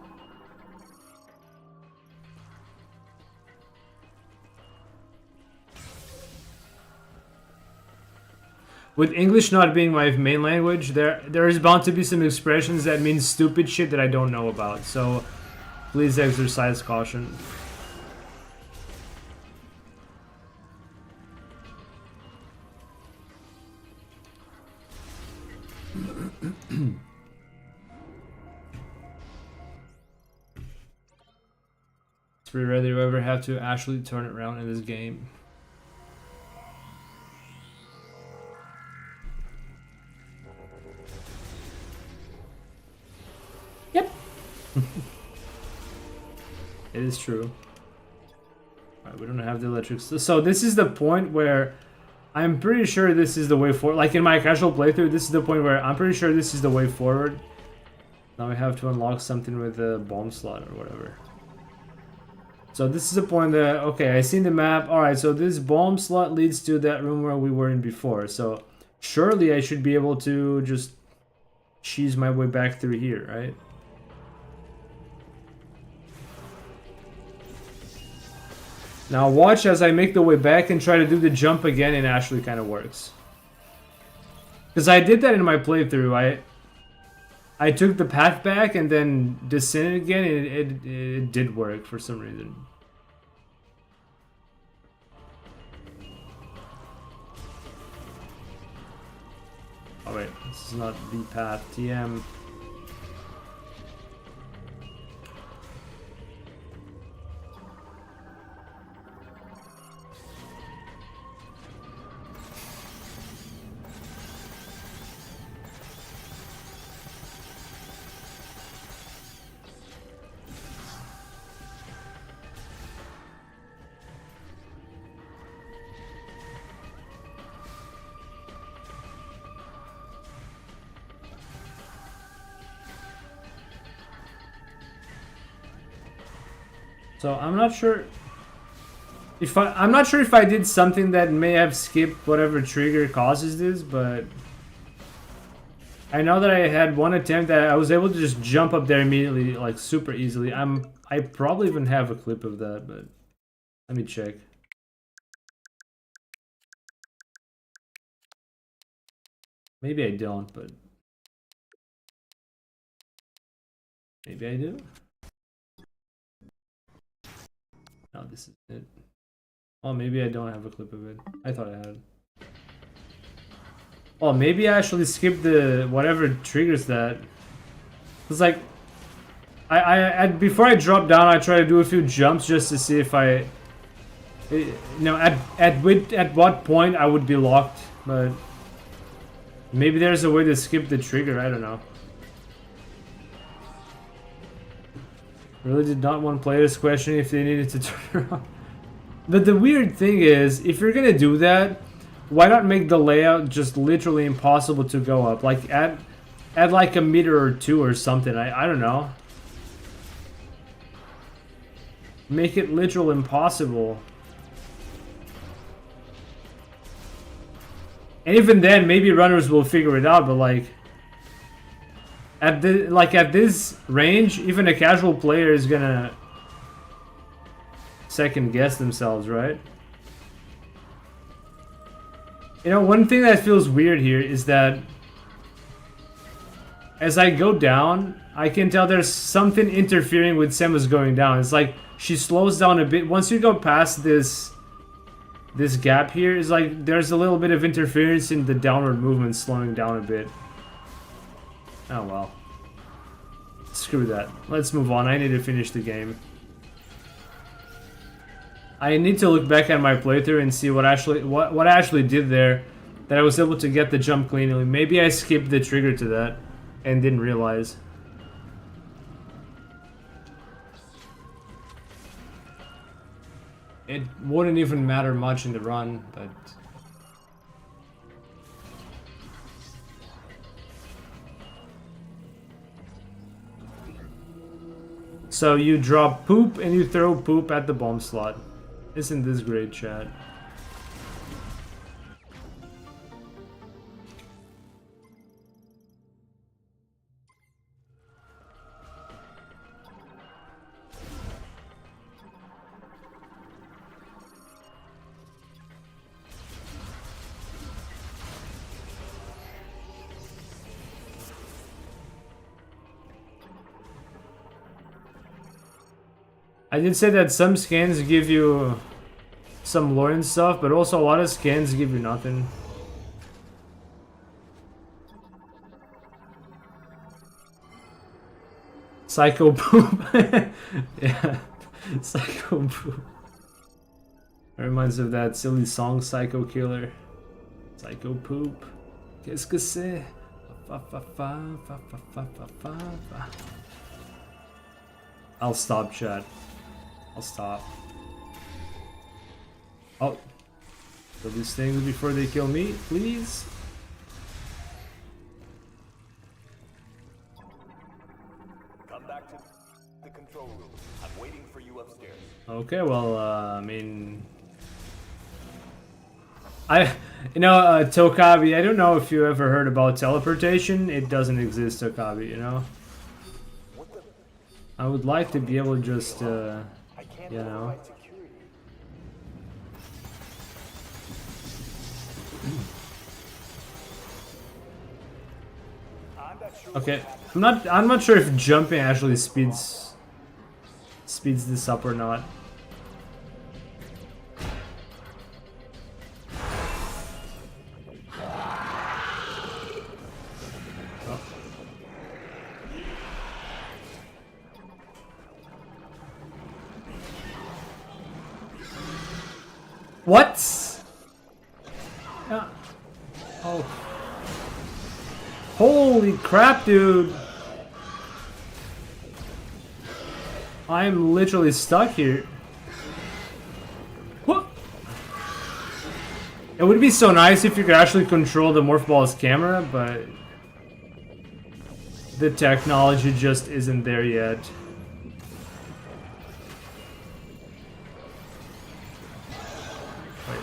With English not being my main language, there is bound to be some expressions that mean stupid shit that I don't know about. So please exercise caution. It's pretty rare that you ever have to actually turn it around in this game. Yep. It is true. Alright, we don't have the electric. So this is the point where I'm pretty sure this is the way forward. Like in my casual playthrough, this is the point where I'm pretty sure this is the way forward. Now we have to unlock something with a bomb slot or whatever. So this is the point that, okay, I seen the map. Alright, so this bomb slot leads to that room where we were in before. So surely I should be able to just cheese my way back through here, right? Now watch as I make the way back and try to do the jump again, and it actually kind of works. Because I did that in my playthrough. I took the path back and then descended again, and it did work for some reason. Oh wait, this is not the path. TM. So I'm not sure if I'm not sure if I did something that may have skipped whatever trigger causes this, but I know that I had one attempt that I was able to just jump up there immediately, like super easily. I probably even have a clip of that, but let me check. Maybe I don't, but maybe I do. No, this is it. Oh, maybe I don't have a clip of it. I thought I had. Oh, maybe I actually skipped the whatever triggers that. It's like before I drop down, I try to do a few jumps just to see if I, you know, at what point I would be locked. But maybe there's a way to skip the trigger. I don't know. Really did not want players questioning if they needed to turn around. But the weird thing is, if you're gonna do that, why not make the layout just literally impossible to go up? Like add like a meter or two or something. I don't know. Make it literal impossible. And even then, maybe runners will figure it out. But like at this range, even a casual player is gonna second guess themselves, right? You know, one thing that feels weird here is that as I go down, I can tell there's something interfering with Semu's going down. It's like she slows down a bit. Once you go past this gap here, it's like there's a little bit of interference in the downward movement slowing down a bit. Oh well. Screw that. Let's move on. I need to finish the game. I need to look back at my playthrough and see what I actually did there, that I was able to get the jump cleanly. Maybe I skipped the trigger to that and didn't realize. It wouldn't even matter much in the run, but so you drop poop and you throw poop at the bomb slot. Isn't this great, chat? I did say that some scans give you some lore and stuff, but also a lot of scans give you nothing. Psycho poop. Yeah, psycho poop. It reminds me of that silly song, Psycho Killer. Psycho poop. Qu'est-ce que c'est? Fa fa fa fa fa fa fa fa. I'll stop, chat. I'll stop. Oh, kill these things before they kill me, please. Come back to the control room. I'm waiting for you upstairs. Okay, well, I mean, Tokabi, I don't know if you ever heard about teleportation. It doesn't exist, Tokabi, you know? I would like to be able to just, you know. Okay, I'm not sure if jumping actually speeds this up or not. Oh. What? Oh. Holy crap, dude. I'm literally stuck here. What? It would be so nice if you could actually control the Morph Ball's camera, but the technology just isn't there yet.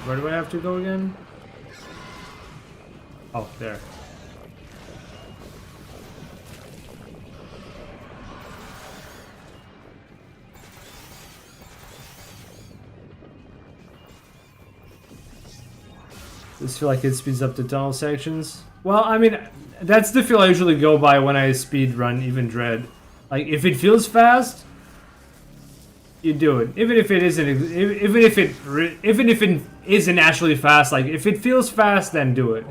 Where do I have to go again? Oh, there. Just feel like it speeds up the tunnel sections. Well, I mean, that's the feel I usually go by when I speed run even Dread. Like, if it feels fast, you do it. Even if it isn't, even if it isn't actually fast, like if it feels fast, then do it.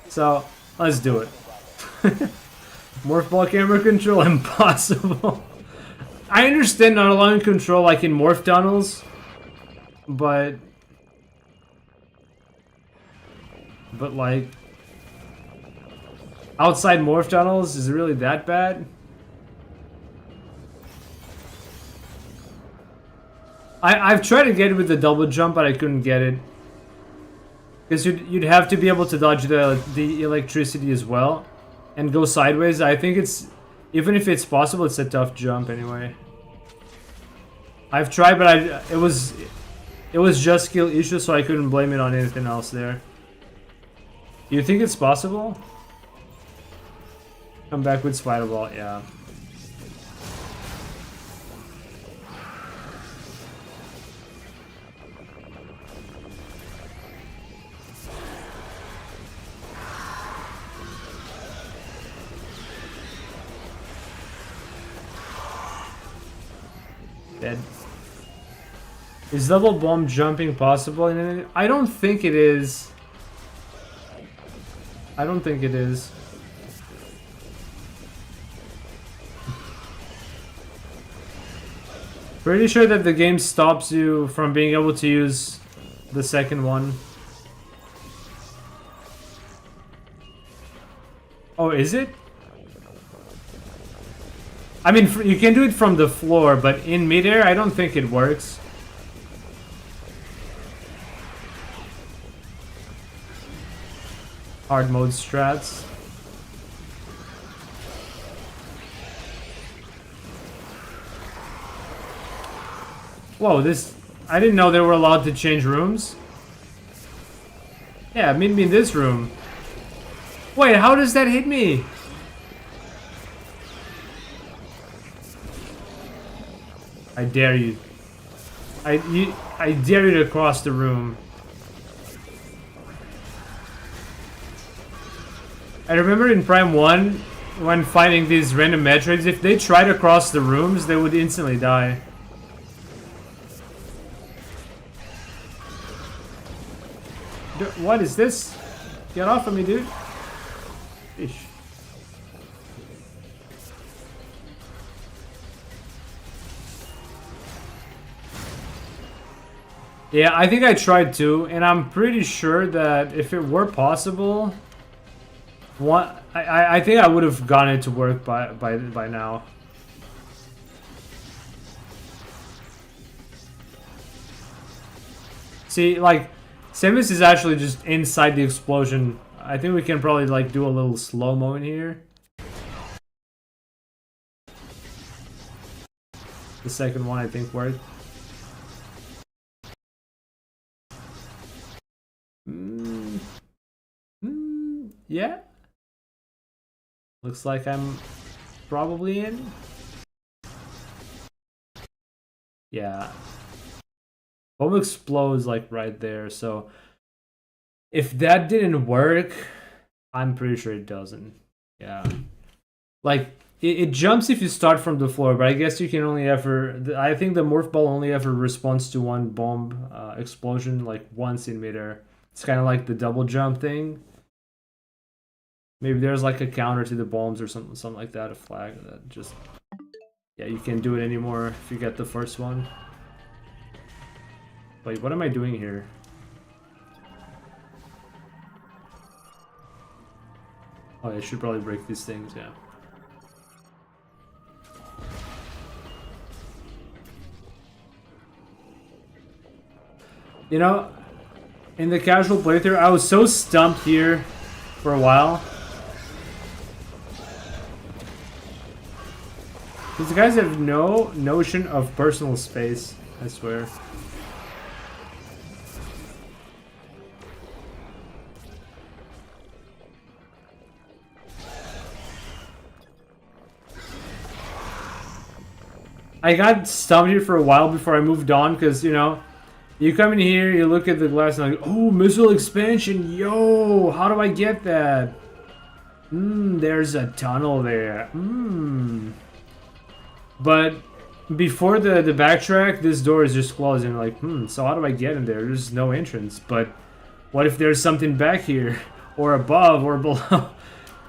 So let's do it. Morph ball camera control impossible. I understand not allowing control like in morph tunnels, but like outside morph tunnels, is it really that bad? I've tried to get it with the double jump, but I couldn't get it. Because you'd have to be able to dodge the electricity as well. And go sideways. I think it's... Even if it's possible, it's a tough jump anyway. I've tried, but it was just skill issue, so I couldn't blame it on anything else there. You think it's possible? Come back with Spider Ball, yeah. Dead. Is double bomb jumping possible? I don't think it is. I don't think it is. Pretty sure that the game stops you from being able to use the second one. Oh, is it? I mean, you can do it from the floor, but in midair, I don't think it works. Hard mode strats. Whoa, this... I didn't know they were allowed to change rooms. Yeah, meet me in this room. Wait, how does that hit me? I dare you. I dare you to cross the room. I remember in Prime 1, when fighting these random Metroids, if they try to cross the rooms, they would instantly die. What is this? Get off of me, dude. Ish. Yeah, I think I tried to, and I'm pretty sure that if it were possible, I think I would have gotten it to work by now. See, like, Samus is actually just inside the explosion. I think we can probably like do a little slow-mo in here. The second one I think worked. Yeah. Looks like I'm probably in. Yeah. Bomb explodes like right there, so if that didn't work, I'm pretty sure it doesn't. Yeah. Like, it jumps if you start from the floor, but I guess you can only ever... I think the Morph Ball only ever responds to one bomb explosion, like once in midair. It's kind of like the double jump thing. Maybe there's like a counter to the bombs or something like that, a flag that just... Yeah, you can't do it anymore if you get the first one. Wait, what am I doing here? Oh, I should probably break these things, yeah. You know, in the casual playthrough, I was so stumped here for a while. These guys have no notion of personal space, I swear. I got stumped here for a while before I moved on, because, you know, you come in here, you look at the glass and like, oh, missile expansion, yo, how do I get that? There's a tunnel there. But before the backtrack, this door is just closed, and like, so how do I get in there? There's no entrance, but what if there's something back here, or above, or below?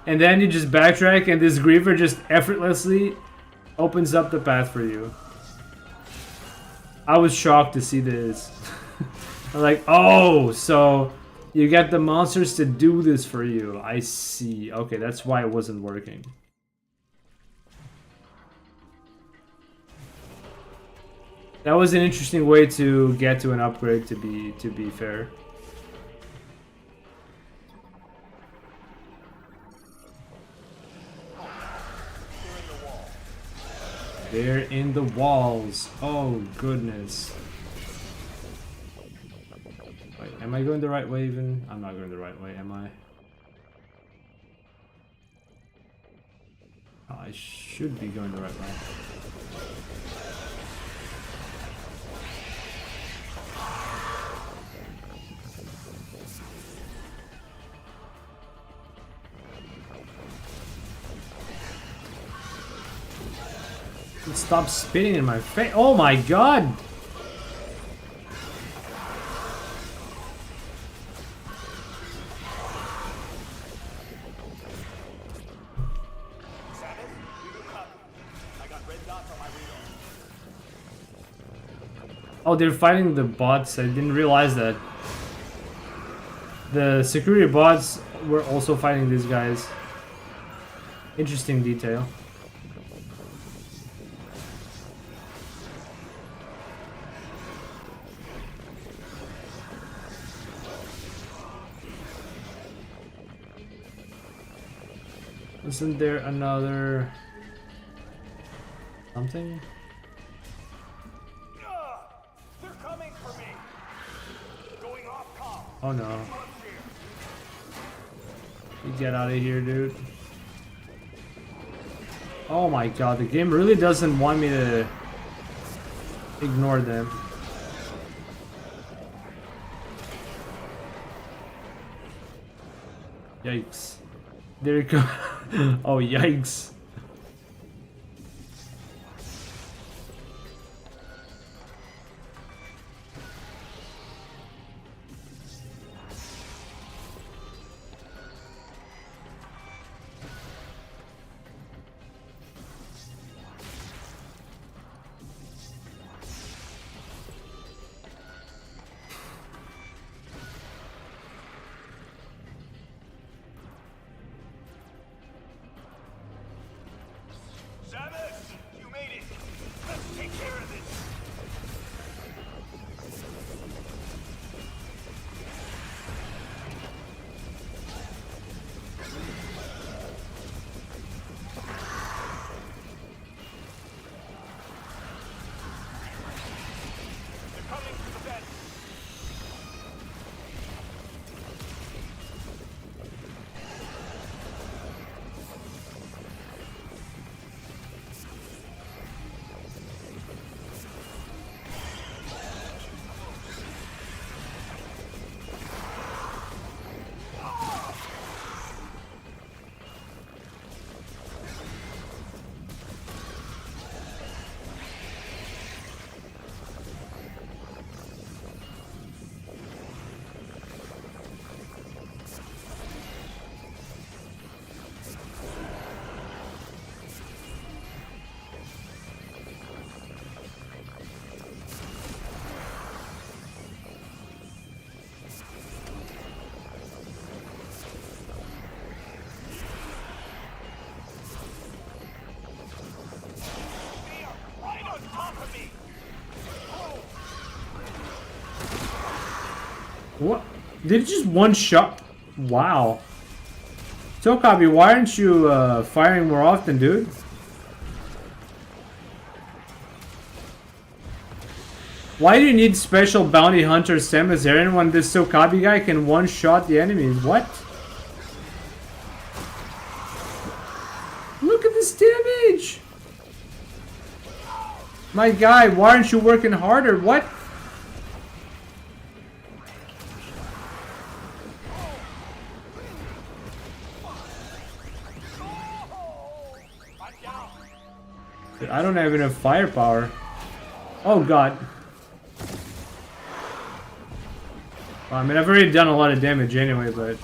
And then you just backtrack, and this griever just effortlessly opens up the path for you. I was shocked to see this. I'm like, oh, so you get the monsters to do this for you. I see. Okay, that's why it wasn't working. That was an interesting way to get to an upgrade, to be fair. They're in the walls. Oh, goodness. Wait, am I going the right way even? I'm not going the right way, am I? Oh, I should be going the right way. Stop spitting in my face. Oh my god! Oh, they're fighting the bots. I didn't realize that. The security bots were also fighting these guys. Interesting detail. Isn't there another something? They're coming for me. Going off comm. Oh no. You get out of here, dude. Oh my god, the game really doesn't want me to ignore them. Yikes. There you go. Oh, yikes. You made it. Let's take care of this. They're coming to the bed. What? Did it just one shot? Wow. Tokabi, why aren't you firing more often, dude? Why do you need special bounty hunter Samazarin when this Tokabi guy can one-shot the enemies? What? Look at this damage! My guy, why aren't you working harder? What? I don't have enough firepower. Oh god. Well, I mean, I've already done a lot of damage anyway, but...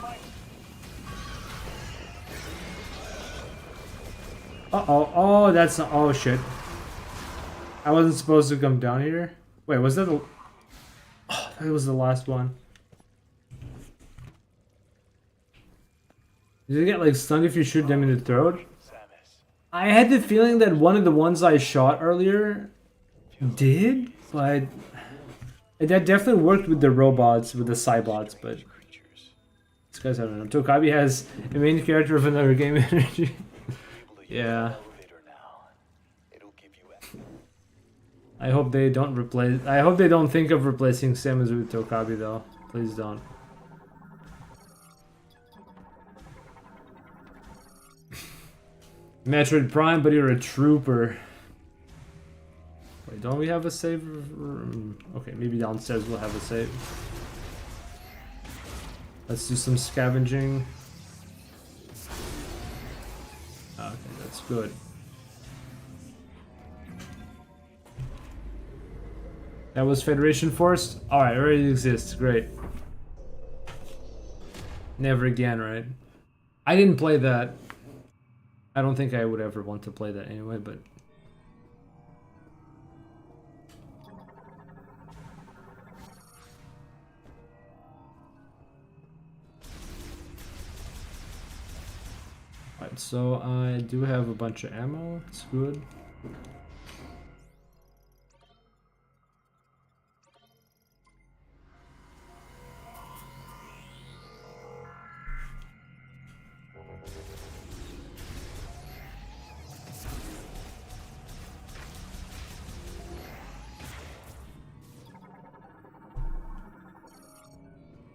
Uh-oh. Oh, that's... Oh, shit. I wasn't supposed to come down here. Wait, was that the... Oh, that was the last one. Did you get, like, stunned if you shoot them in the throat? I had the feeling that one of the ones I shot earlier did, but... That definitely worked with the robots, with the Cybots, but... This guy's, I don't know. Tokabi has a main character of another game energy. Yeah. I hope they don't replace... I hope they don't think of replacing Samus with Tokabi, though. Please don't. Metroid Prime, but you're a trooper. Wait, don't we have a save room? Okay, maybe downstairs we'll have a save. Let's do some scavenging. Okay, that's good. That was Federation Force? Alright, already exists. Great. Never again, right? I didn't play that. I don't think I would ever want to play that anyway, but... Alright, so I do have a bunch of ammo. It's good.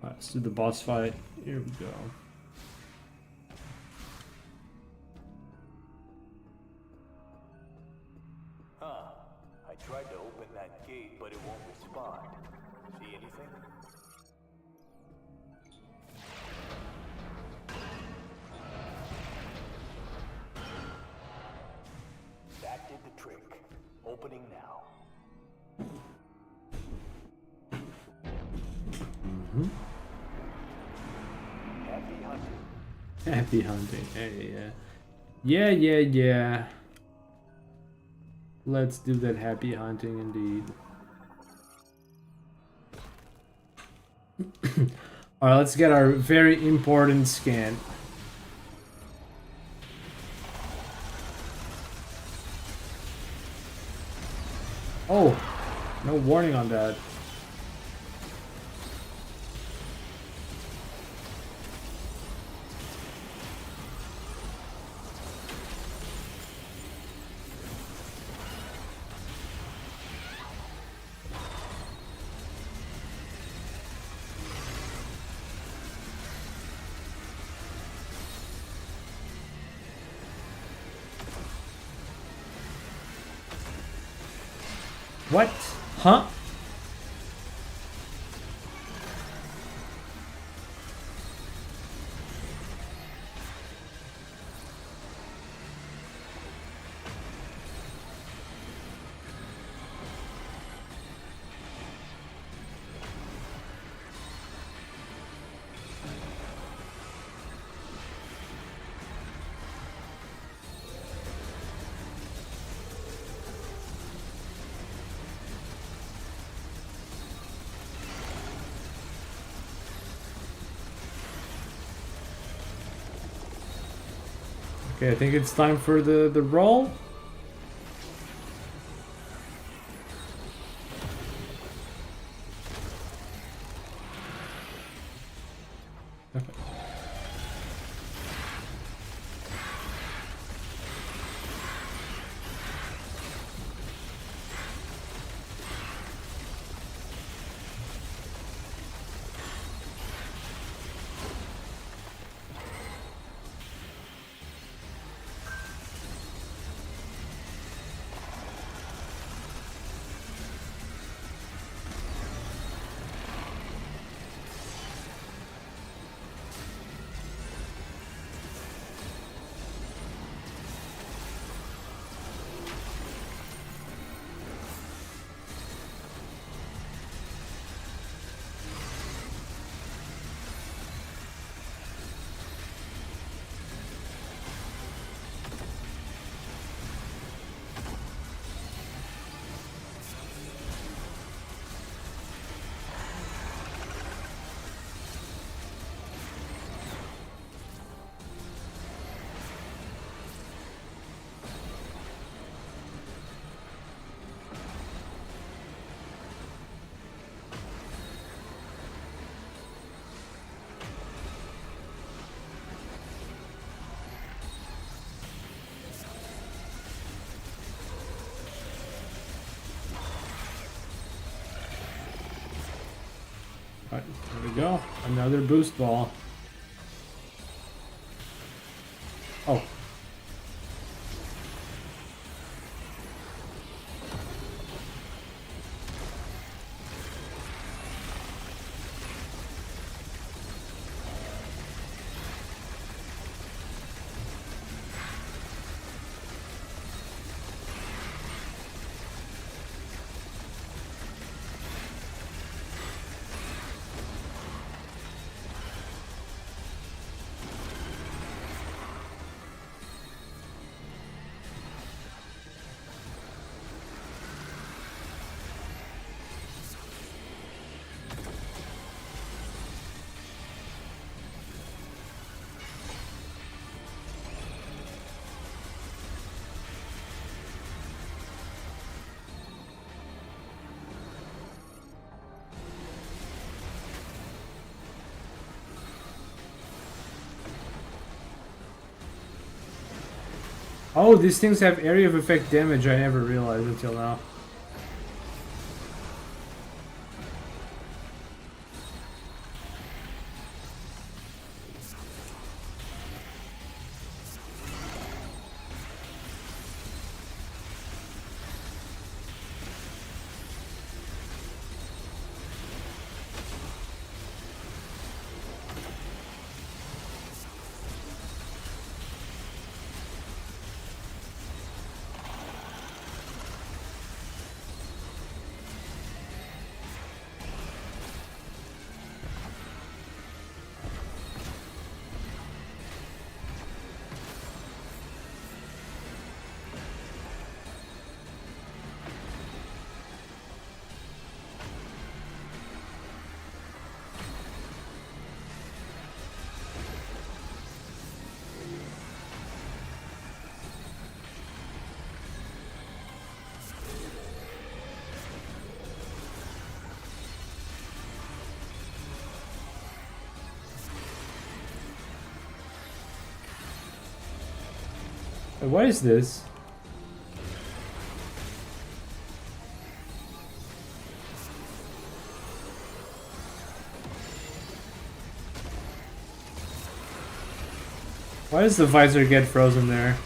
Alright, let's do the boss fight. Here we go. Huh. I tried to open that gate, but it won't respond. See anything? That did the trick. Opening now. Happy hunting. Happy hunting. Yeah. Let's do that happy hunting indeed. Alright, let's get our very important scan. Oh, no warning on that. What? Huh? Okay, I think it's time for the roll. Okay. Alright, there we go. Another boost ball. Oh. Oh, these things have area of effect damage. I never realized until now. What is this? Why does the visor get frozen there?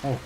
Oh.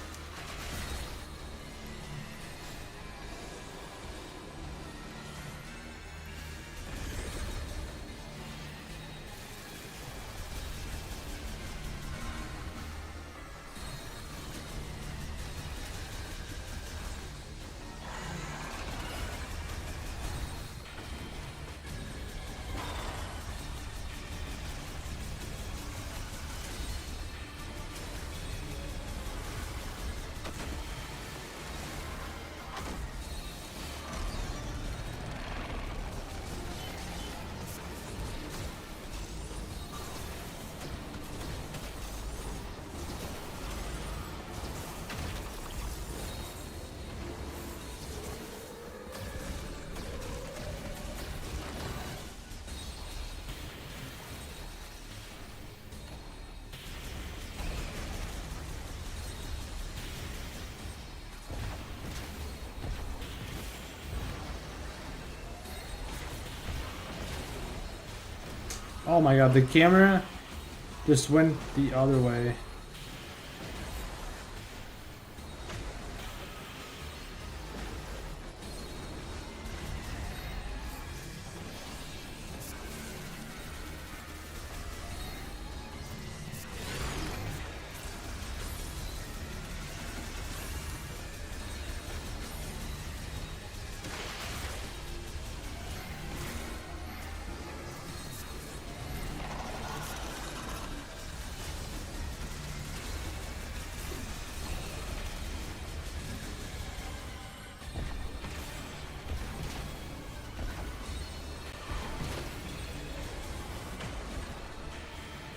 Oh my god, the camera just went the other way.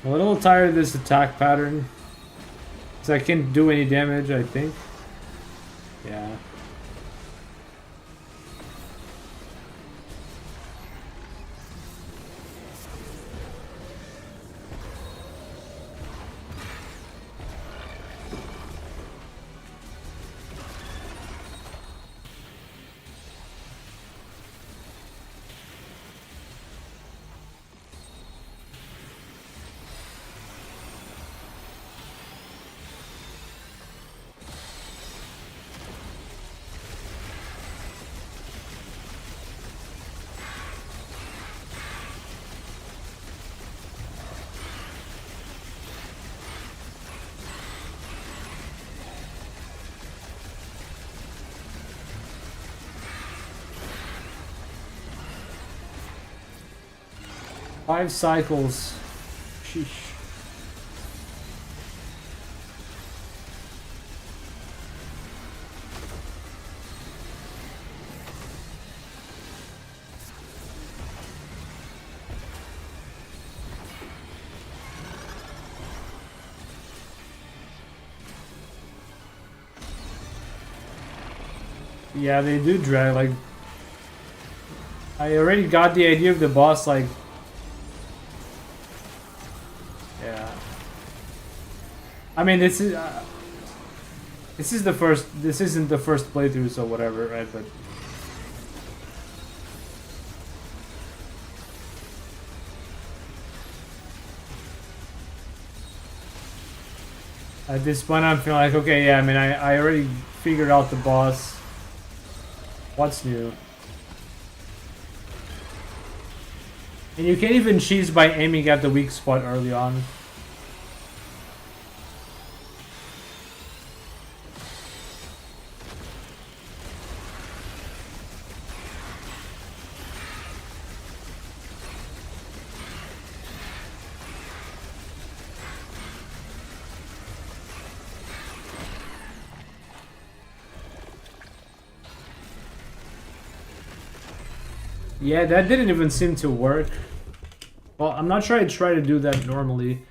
I'm a little tired of this attack pattern. Because I can't do any damage, I think. Yeah. Five cycles. Sheesh. Yeah, they do drag, like... I already got the idea of the boss, like... Yeah. I mean, this is the first... This isn't the first playthrough, so whatever, right? But... At this point, I'm feeling like, okay, yeah, I mean, I already figured out the boss. What's new? And you can't even cheese by aiming at the weak spot early on. Yeah, that didn't even seem to work. Well, I'm not sure I try to do that normally.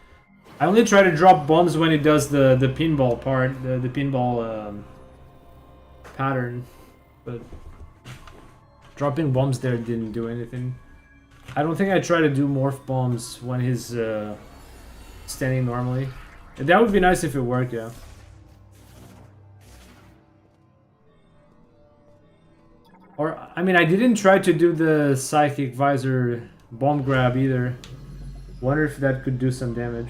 I only try to drop bombs when it does the pinball part, the pinball pattern. But dropping bombs there didn't do anything. I don't think I try to do morph bombs when he's standing normally. That would be nice if it worked, yeah. Or, I mean, I didn't try to do the Psychic Visor bomb grab either. Wonder if that could do some damage.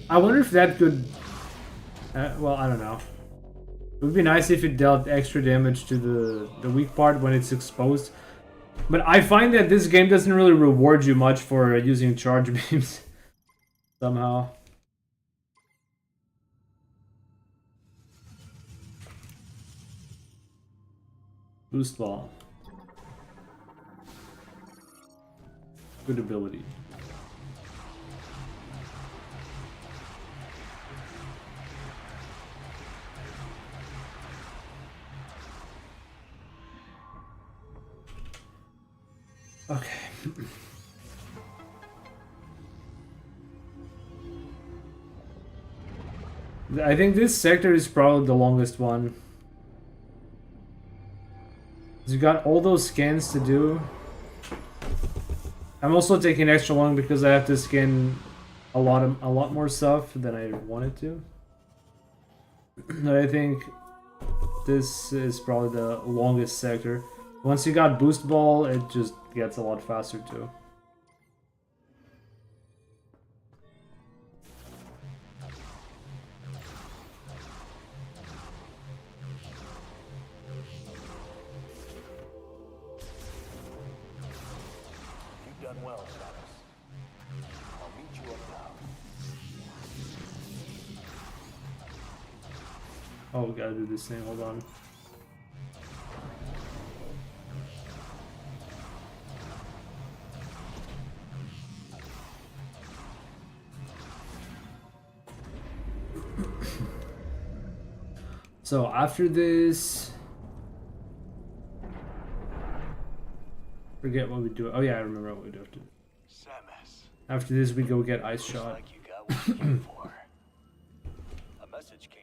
I wonder if that could... well, I don't know. It would be nice if it dealt extra damage to the weak part when it's exposed. But I find that this game doesn't really reward you much for using charge beams. Somehow. Boost ball. Good ability. Okay. I think this sector is probably the longest one. You got all those scans to do. I'm also taking extra long because I have to scan a lot more stuff than I wanted to. But I think this is probably the longest sector. Once you got boost ball, it just gets a lot faster too. Well, Travis. I'll meet you up now. Oh, we gotta do this thing, hold on. So after this... Forget what we do. Oh yeah, I remember what we do after. After this, we go get ice Looks shot. like you got what you came for. A message came.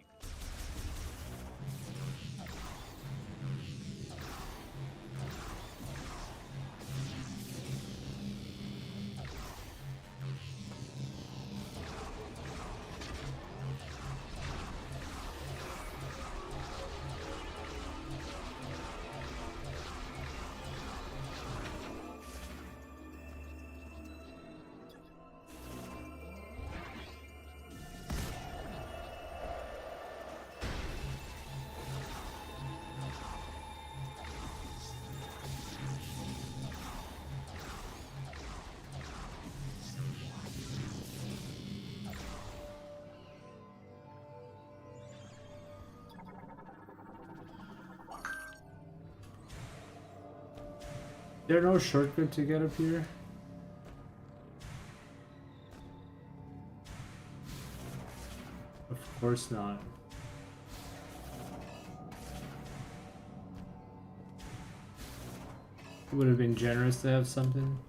There no shortcut to get up here? Of course not. It would have been generous to have something.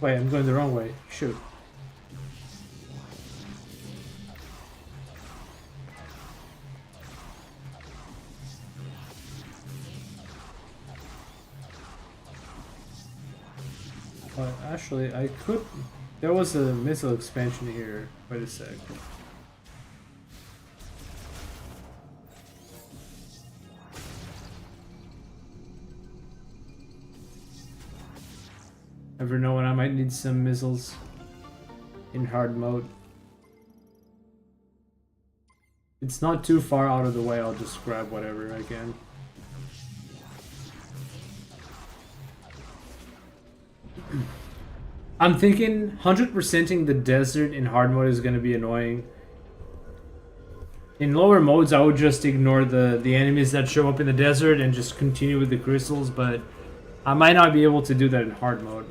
Wait, I'm going the wrong way. Shoot. But actually, I could... There was a missile expansion here. Wait a sec. Never know when I might need some missiles in hard mode. It's not too far out of the way, I'll just grab whatever I can. I'm thinking 100%ing the desert in hard mode is going to be annoying. In lower modes, I would just ignore the enemies that show up in the desert and just continue with the crystals, but I might not be able to do that in hard mode.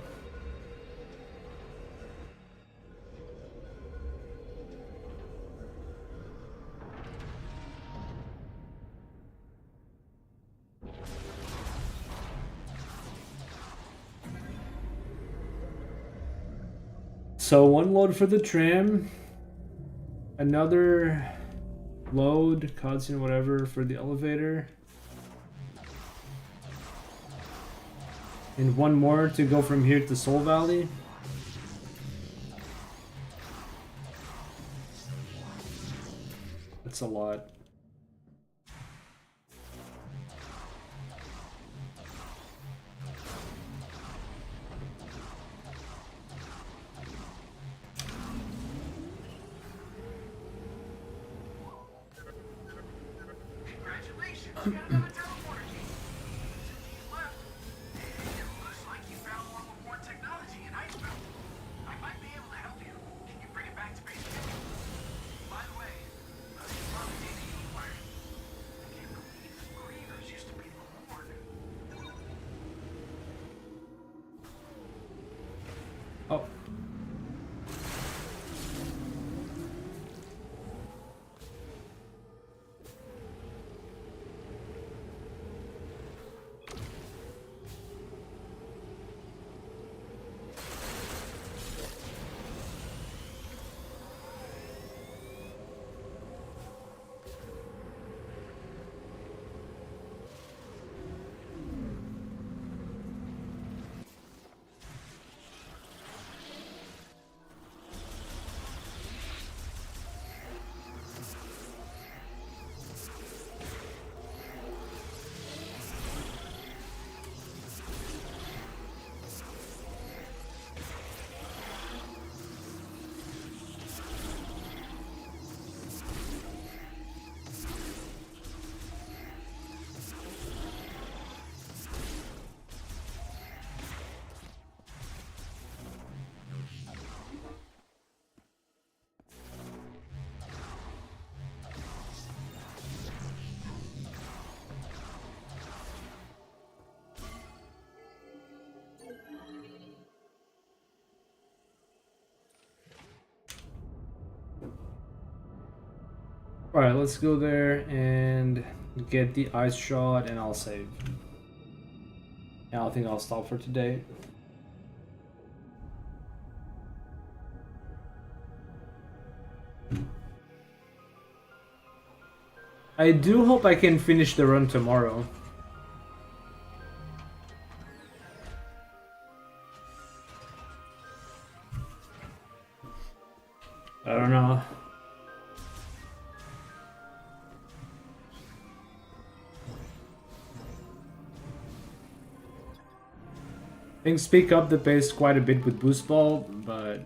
So one load for the tram, another load, cutscene, whatever, for the elevator, and one more to go from here to Soul Valley. That's a lot. Oh. Alright, let's go there and get the ice shot and I'll save. Yeah, I think I'll stop for today. I do hope I can finish the run tomorrow. I don't know. Things pick up the pace quite a bit with Boost Ball, but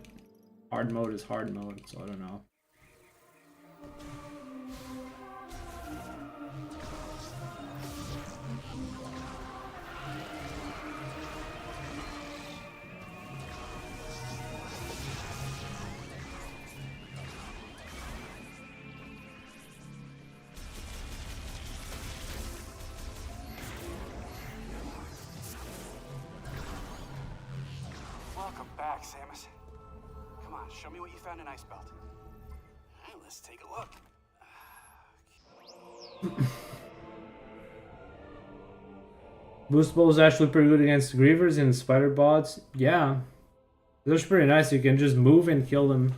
hard mode is hard mode, so I don't know. Welcome back, Samus. Come on, show me what you found in Ice Belt. Alright, let's take a look. Boost Ball is actually pretty good against Grievers and Spider Bots. Yeah, those are pretty nice. You can just move and kill them.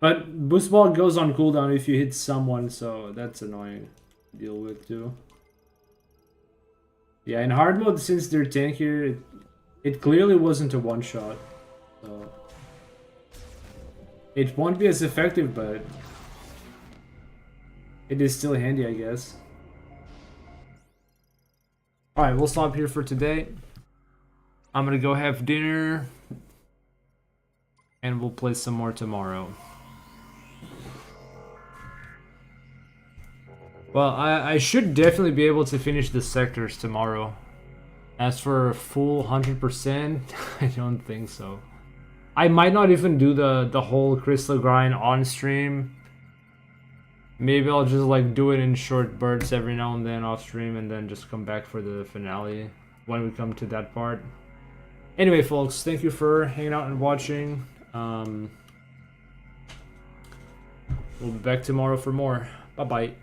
But Boost Ball goes on cooldown if you hit someone, so that's annoying to deal with too. Yeah, in hard mode, since they're tankier, it clearly wasn't a one-shot. So it won't be as effective, but it is still handy, I guess. Alright, we'll stop here for today. I'm gonna go have dinner. And we'll play some more tomorrow. Well, I should definitely be able to finish the sectors tomorrow. As for a full 100%, I don't think so. I might not even do the whole crystal grind on stream. Maybe I'll just like do it in short bursts every now and then off stream and then just come back for the finale when we come to that part. Anyway, folks, thank you for hanging out and watching. We'll be back tomorrow for more. Bye-bye.